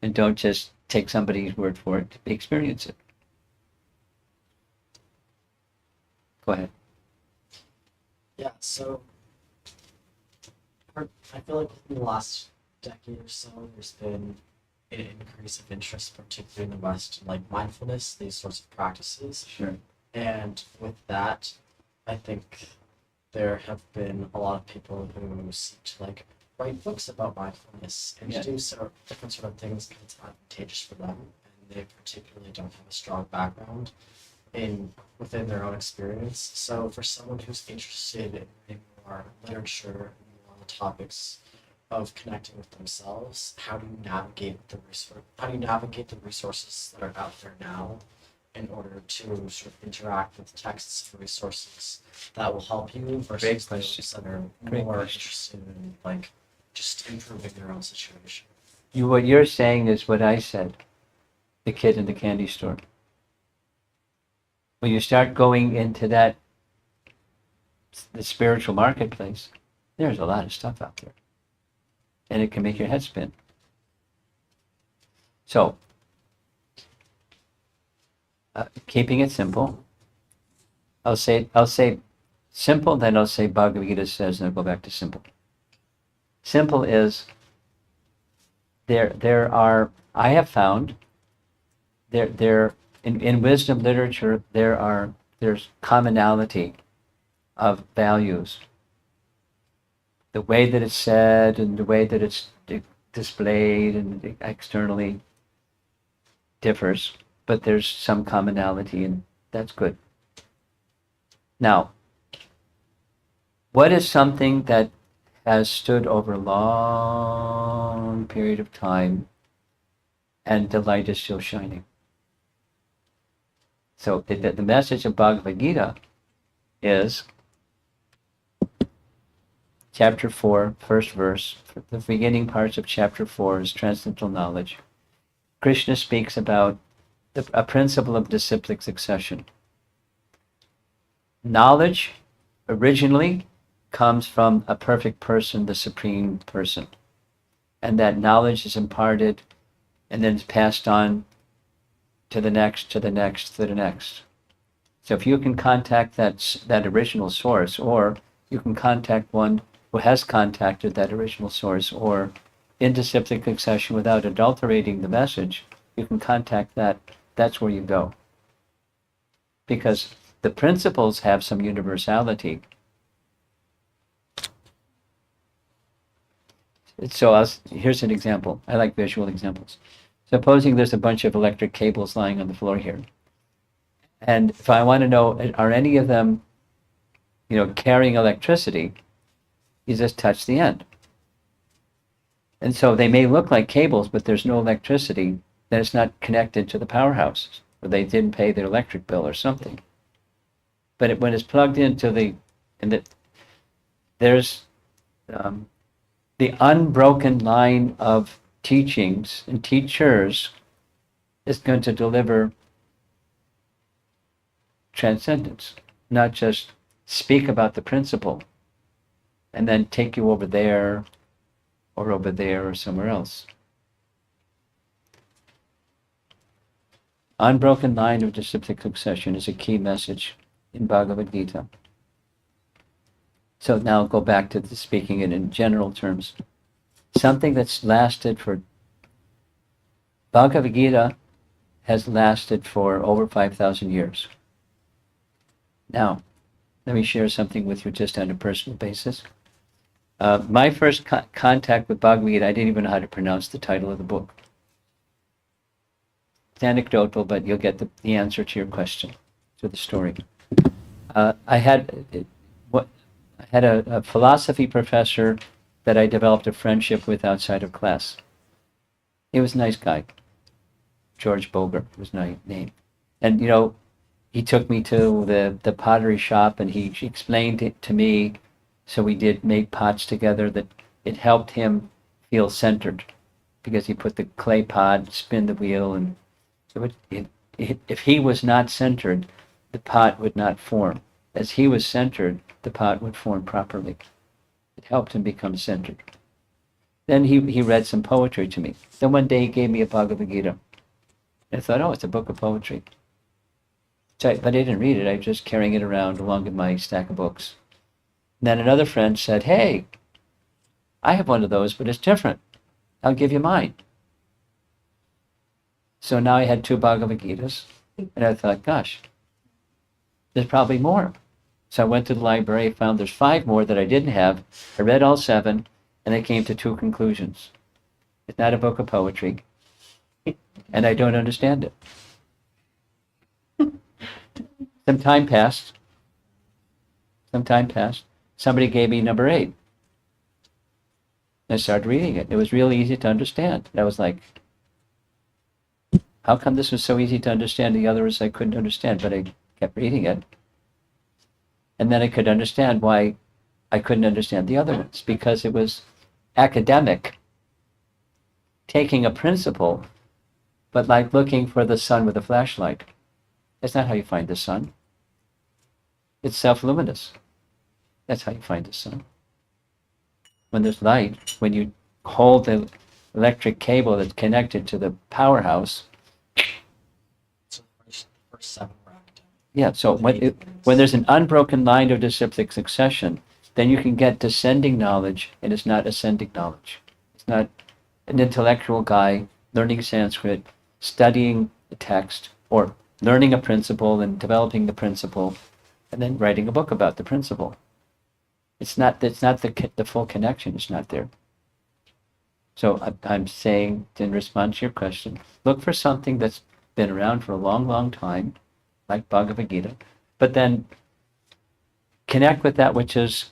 And don't just take somebody's word for it. Experience it. Go ahead. Yeah, so I feel like in the last decade or so, there's been an increase of interest, particularly in the West, in like mindfulness, these sorts of practices. Sure. And with that, I think there have been a lot of people who seek to like write books about mindfulness and Yeah. to do different sort of things because it's advantageous for them, and they particularly don't have a strong background within their own experience. So for someone who's interested in more literature and more on the topics of connecting with themselves, how do you navigate the resources that are out there now in order to sort of interact with texts and resources that will help you versus those that are more interested in like just improving their own situation? What you're saying is what I said, the kid in the candy store. When you start going into the spiritual marketplace, there's a lot of stuff out there. And it can make your head spin. So, keeping it simple. I'll say simple, then I'll say Bhagavad-Gita says, and I'll go back to simple. Simple is I have found in wisdom literature there's commonality of values. The way that it's said and the way that it's displayed and externally differs, but there's some commonality, and that's good. Now, what is something that has stood over a long period of time and the light is still shining? So the message of Bhagavad-Gita is chapter 4, first verse. The beginning parts of chapter 4 is transcendental knowledge. Krishna speaks about a principle of disciplic succession. Knowledge originally comes from a perfect person, the supreme person. And that knowledge is imparted and then it's passed on to the next, to the next, to the next. So if you can contact that original source, or you can contact one who has contacted that original source, or in disciplic succession without adulterating the message, you can contact that. That's where you go. Because the principles have some universality. So here's an example. I like visual examples. Supposing there's a bunch of electric cables lying on the floor here. And if I want to know, are any of them, carrying electricity, you just touch the end. And so they may look like cables, but there's no electricity, then it's not connected to the powerhouse, or they didn't pay their electric bill or something. But when it's plugged into there's the unbroken line of teachings and teachers is going to deliver transcendence, not just speak about the principle and then take you over there or somewhere else. Unbroken line of disciplic succession is a key message in Bhagavad-Gita. So now I'll go back to speaking it in general terms. Something that's lasted for Bhagavad-Gita has lasted for over 5,000 years. Now, let me share something with you just on a personal basis. My first contact with Bhagavad-Gita, I didn't even know how to pronounce the title of the book. It's anecdotal, but you'll get the answer to your question, to the story. I had a philosophy professor that I developed a friendship with outside of class. He was a nice guy. George Boger was my name. And, he took me to the pottery shop and he explained it to me. So we did make pots together that it helped him feel centered because he put the clay pot, spin the wheel, and if he was not centered, the pot would not form. As he was centered, the pot would form properly. It helped him become centered. Then he read some poetry to me. Then one day he gave me a Bhagavad-Gita. I thought, oh, it's a book of poetry. But I didn't read it. I was just carrying it around along with my stack of books. And then another friend said, hey, I have one of those, but it's different. I'll give you mine. So now I had 2 Bhagavad Gitas. And I thought, gosh, there's probably more. So I went to the library, found there's 5 more that I didn't have. I read all 7, and I came to 2 conclusions. It's not a book of poetry, and I don't understand it. Some time passed. Somebody gave me number 8. I started reading it. It was really easy to understand. I was like, how come this was so easy to understand? The others I couldn't understand, but I kept reading it. And then I could understand why I couldn't understand the other ones, because it was academic, taking a principle, but like looking for the sun with a flashlight. That's not how you find the sun. It's self-luminous. That's how you find the sun. When there's light, when you hold the electric cable that's connected to the powerhouse. So the first 7 were academic. Yeah, so when there's an unbroken line of disciplic succession, then you can get descending knowledge, and it's not ascending knowledge. It's not an intellectual guy learning Sanskrit, studying the text, or learning a principle and developing the principle, and then writing a book about the principle. It's not the full connection. It's not there. So I'm saying, in response to your question, look for something that's been around for a long, long time, like Bhagavad-Gita, but then connect with that which is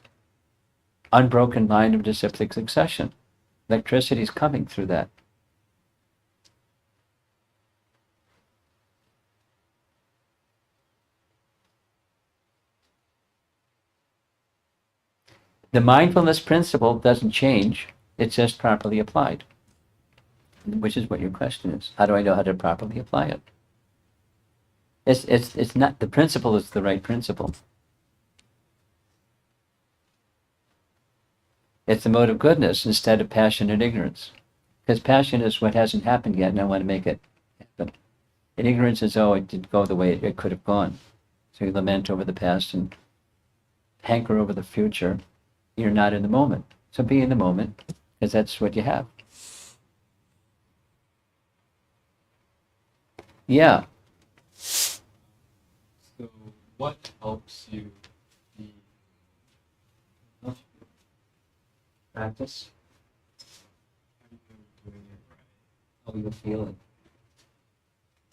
unbroken line of disciplic succession. Electricity is coming through that. The mindfulness principle doesn't change. It's just properly applied, which is what your question is. How do I know how to properly apply it? It's not, the principle is the right principle. It's the mode of goodness instead of passion and ignorance. Because passion is what hasn't happened yet, and I want to make it happen. And ignorance is, oh, it didn't go the way it could have gone. So you lament over the past and hanker over the future. You're not in the moment. So be in the moment, because that's what you have. Yeah. So what helps you be Practice. doing it right? How you feel it.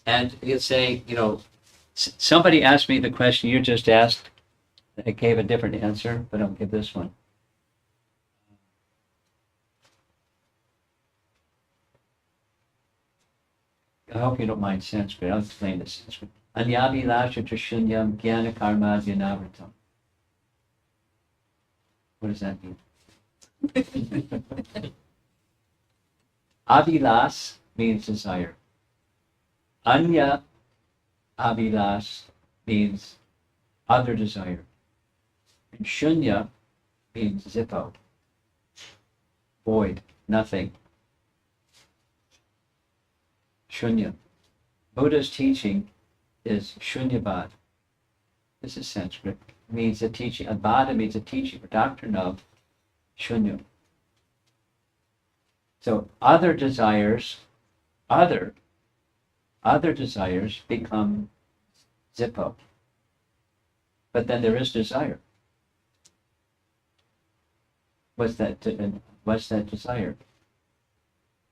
And you say, somebody asked me the question you just asked. I gave a different answer, but I'll give this one. I hope you don't mind Sanskrit. I'll explain the Sanskrit. Anyabhilasha shunyam jnana karma dhyanavartam. What does that mean? Abhilas means desire. Anya abhilas means other desire. And shunya means zippo. Void, nothing. Shunya. Buddha's teaching is shunyabad. This is Sanskrit. It means a teaching. Abhada means a teaching, a doctrine of shunya. So other desires become zippo. But then there is desire. What's that desire?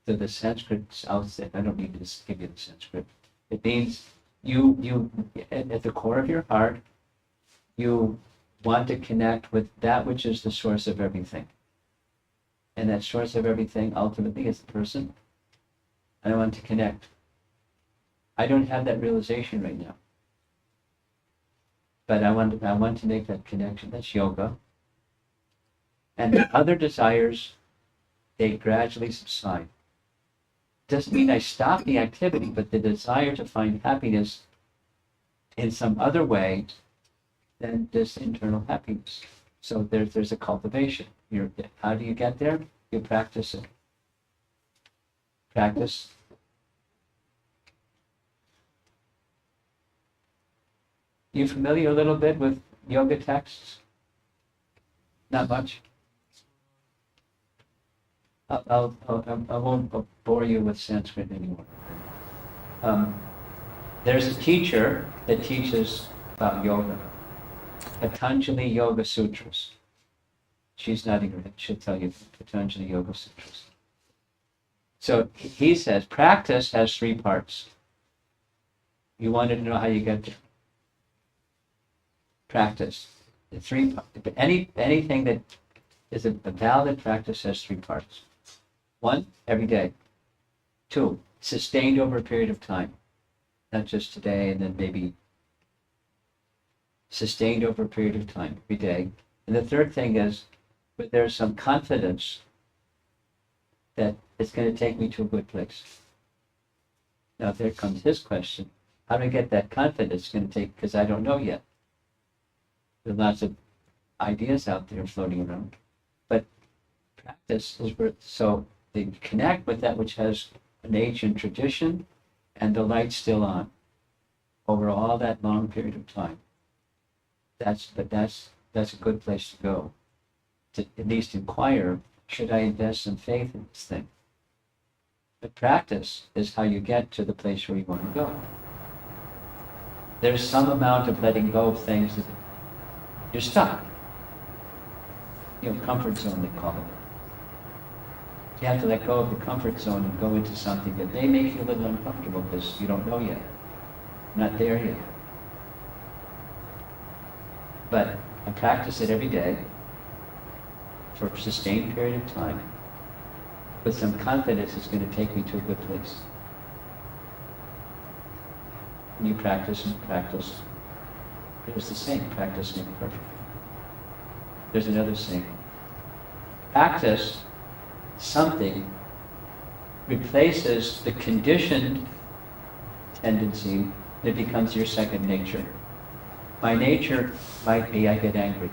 So the Sanskrit, I'll say, I don't need to give you the Sanskrit. It means you at the core of your heart, you want to connect with that which is the source of everything. And that source of everything ultimately is the person. And I want to connect. I don't have that realization right now. But I want to make that connection. That's yoga. And the other desires, they gradually subside. Doesn't mean I stop the activity, but the desire to find happiness in some other way than this internal happiness. So there's a cultivation. How do you get there? You practice it. Practice. You familiar a little bit with yoga texts? Not much? I won't bore you with Sanskrit anymore. There's a teacher that teaches about yoga. Patanjali Yoga Sutras. She's not ignorant. She'll tell you Patanjali Yoga Sutras. So he says practice has 3 parts. You wanted to know how you get there. Practice. The 3 parts. Anything that is a valid practice has 3 parts. 1, every day. 2, sustained over a period of time. Not just today and then maybe sustained over a period of time, every day. And the 3rd thing is, but there's some confidence that it's going to take me to a good place. Now there comes his question. How do I get that confidence? It's going to take, because I don't know yet. There's lots of ideas out there floating around. But practice is where, so they connect with that which has an ancient tradition and the light's still on over all that long period of time. That's a good place to go. To at least inquire, should I invest some faith in this thing? But practice is how you get to the place where you want to go. There's some amount of letting go of things that you're stuck. Comfort zone, they call it. You have to let go of the comfort zone and go into something that may make you a little uncomfortable because you don't know yet. Not there yet. But I practice it every day for a sustained period of time with some confidence it's going to take me to a good place. And you practice and practice. There's the saying, practice makes perfect. There's another saying. Practice something replaces the conditioned tendency and it becomes your second nature. My nature might be I get angry.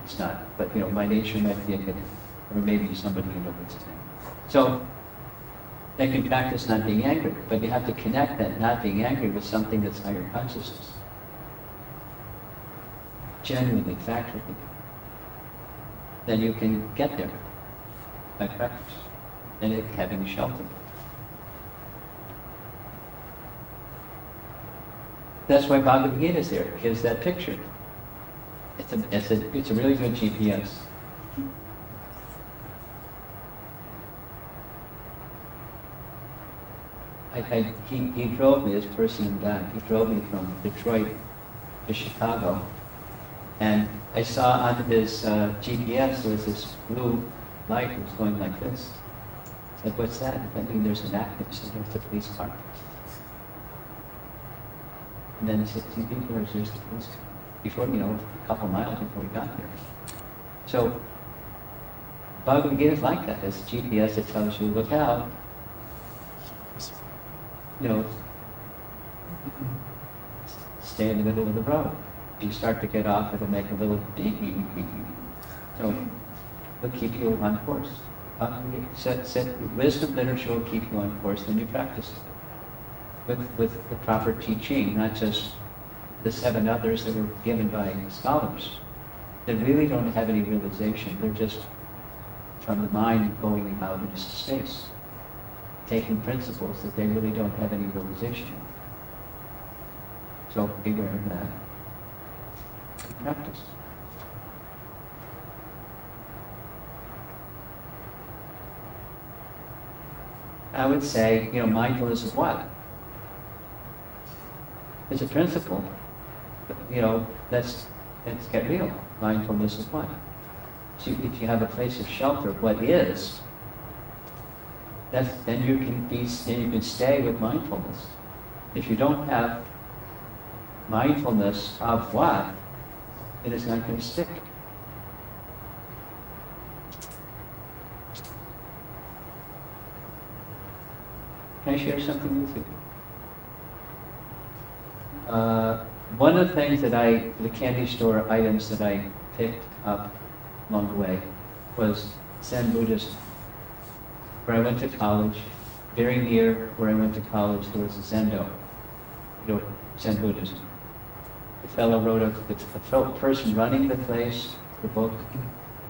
It's not, but my nature might be I get angry. Or maybe somebody what's saying. So they can practice not being angry, but you have to connect that not being angry with something that's higher consciousness. Genuinely, factually. Then you can get there by practice and having shelter. That's why Bhagavad-Gita is there. Gives that picture. It's a really good GPS. He drove me, this person in back, he drove me from Detroit to Chicago. And I saw on his GPS there was this blue light that was going like this. I said, what's that? I mean, there's an active center with the police car. And then 60 people, there's the police car. Before, a couple miles before we got there. So, Bhagavad-Gita is like that. There's a GPS that tells you, look out. Stay in the middle of the road. If you start to get off, it'll make a little beep, beep, beep, beep. So it'll keep you on course. Wisdom literature will keep you on course, then you practice it. With the proper teaching, not just the 7 others that were given by scholars. They really don't have any realization. They're just from the mind going out into space, taking principles that they really don't have any realization of. So beware of that. Practice. I would say, mindfulness of what? It's a principle. let's get real. Mindfulness is what? So if you have a place of shelter, what is? Then you can stay with mindfulness. If you don't have mindfulness of what, it is not going to stick. Can I share something with you? One of the things the candy store items that I picked up along the way was Zen Buddhism. Where I went to college, very near where I went to college, there was a Zendo, Zen Buddhism. The fellow wrote the person running the place, the book,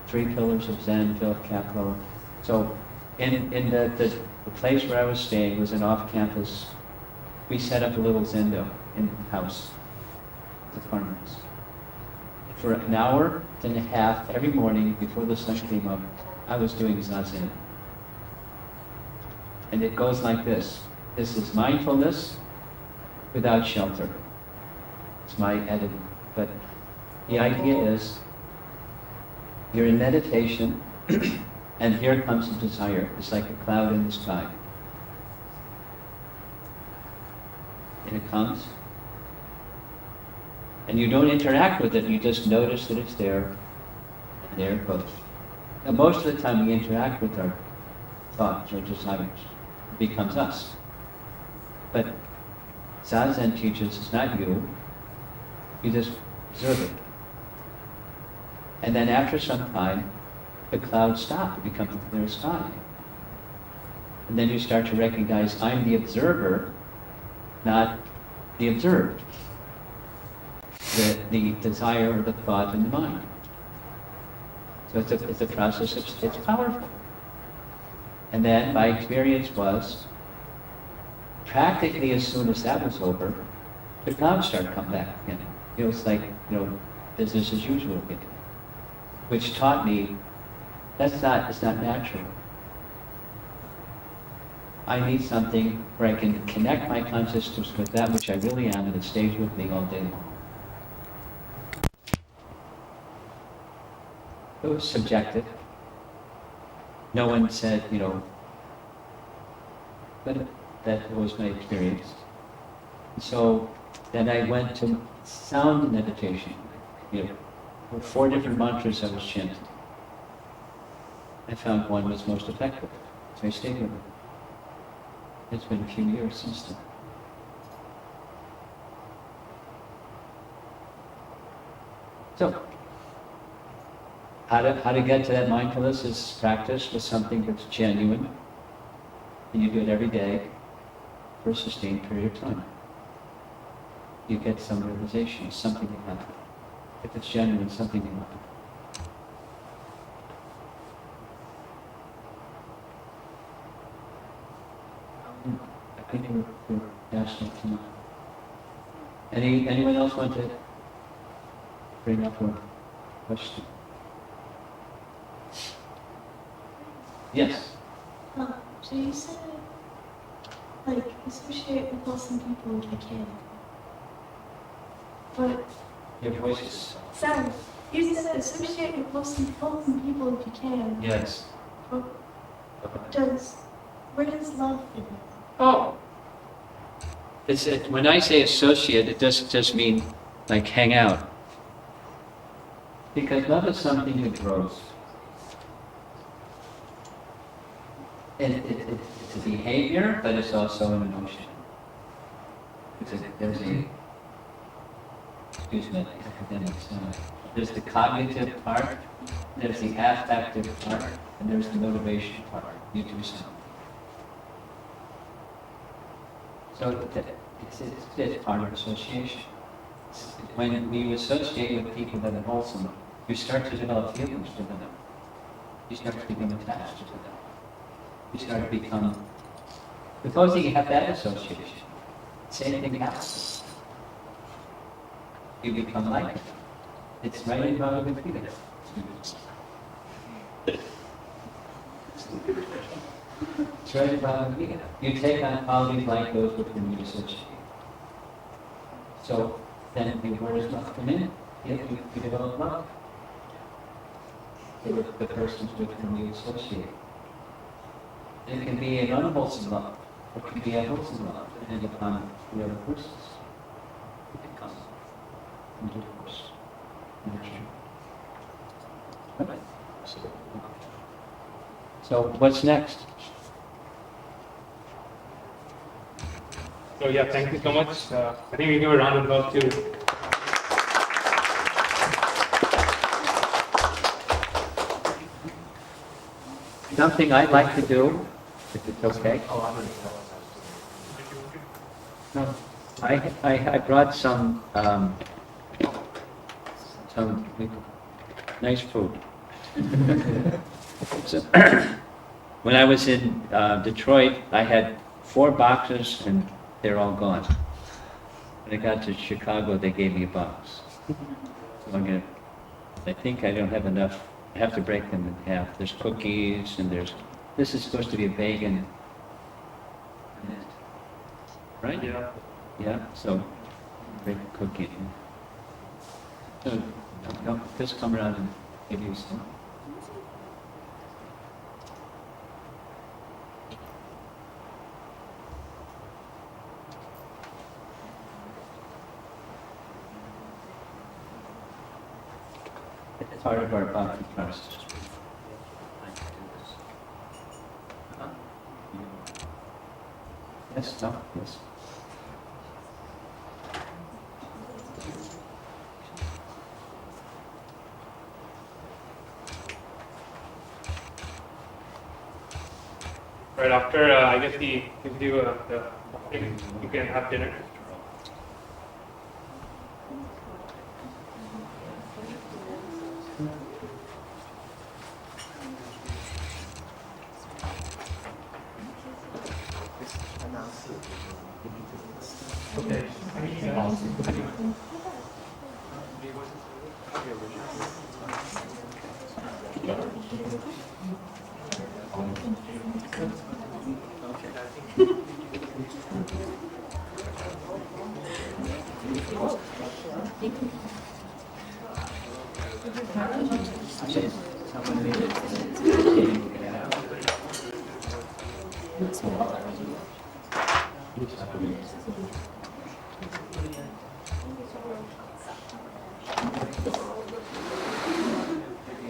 3 Pillars of Zen, Philip Capital. So in the place where I was staying was an off-campus. We set up a little Zendo in the house, the farmers. For an hour and a half every morning before the sun came up, I was doing Zazen. And it goes like this. This is mindfulness without shelter. It's my editing. But the idea is you're in meditation and here comes a desire. It's like a cloud in the sky. And it comes. And you don't interact with it, you just notice that it's there, and there it goes. Now most of the time we interact with our thoughts or desires. It becomes us. But Zazen teaches it's not you, you just observe it. And then after some time, the clouds stop, it becomes a clear sky. And then you start to recognize I'm the observer, not the observed. The desire or the thought in the mind. So it's a process, it's powerful. And then my experience was, practically as soon as that was over, the clouds started to come back again. It was like, business as usual again. Which taught me, it's not natural. I need something where I can connect my consciousness with that which I really am and it stays with me all day long. It was subjective. No one said, but that was my experience. So then I went to sound meditation. 4 different mantras I was chanting. I found one was most effective, so I stayed with it. It's been a few years since then. So, how to get to that mindfulness is practice with something that's genuine, and you do it every day for a sustained period of time. You get some realization, something will happen. If it's genuine, something will happen. I think we're asking tonight. Anyone else want to bring up a question? Yes. So you said, associate with wholesome people if you can. But, Your voice is... sorry, you said associate with wholesome people if you can. Yes. But where does love fit in? Oh! When I say associate, it doesn't just mean like hang out. Because love is something that grows. And it's a behavior, but it's also an emotion. There's the cognitive part, there's the affective part, and there's the motivation part. You do something. So it's part of association. When you associate with people that are wholesome, you start to develop feelings for them. You start to become attached to them. You start to become, supposing you have that association, same thing happens. You become like it. It's right in Bhagavad-Gita. It's right in Bhagavad-Gita. You take on qualities like those with whom you associate. So then where does love come in? You develop love with the persons with whom you associate. It can be an unwholesome love, or it can be a wholesome love, depending upon the other persons. It comes from intercourse. Right. So what's next? So yeah, thank you so much. I think we give a round of applause to. Something I'd like to do, if it's okay. No, I brought some nice food. So, when I was in Detroit, I had 4 boxes and they're all gone. When I got to Chicago, they gave me a box. So I think I don't have enough. I have to break them in half. There's cookies and this is supposed to be a vegan. Right? Yeah. Yeah, so break the cookie. So, just come around and give you some. It's part of our Bhakti process. Yes, no, yes. Right after, I guess he gives you you can have dinner.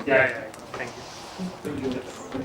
Yeah, thank you.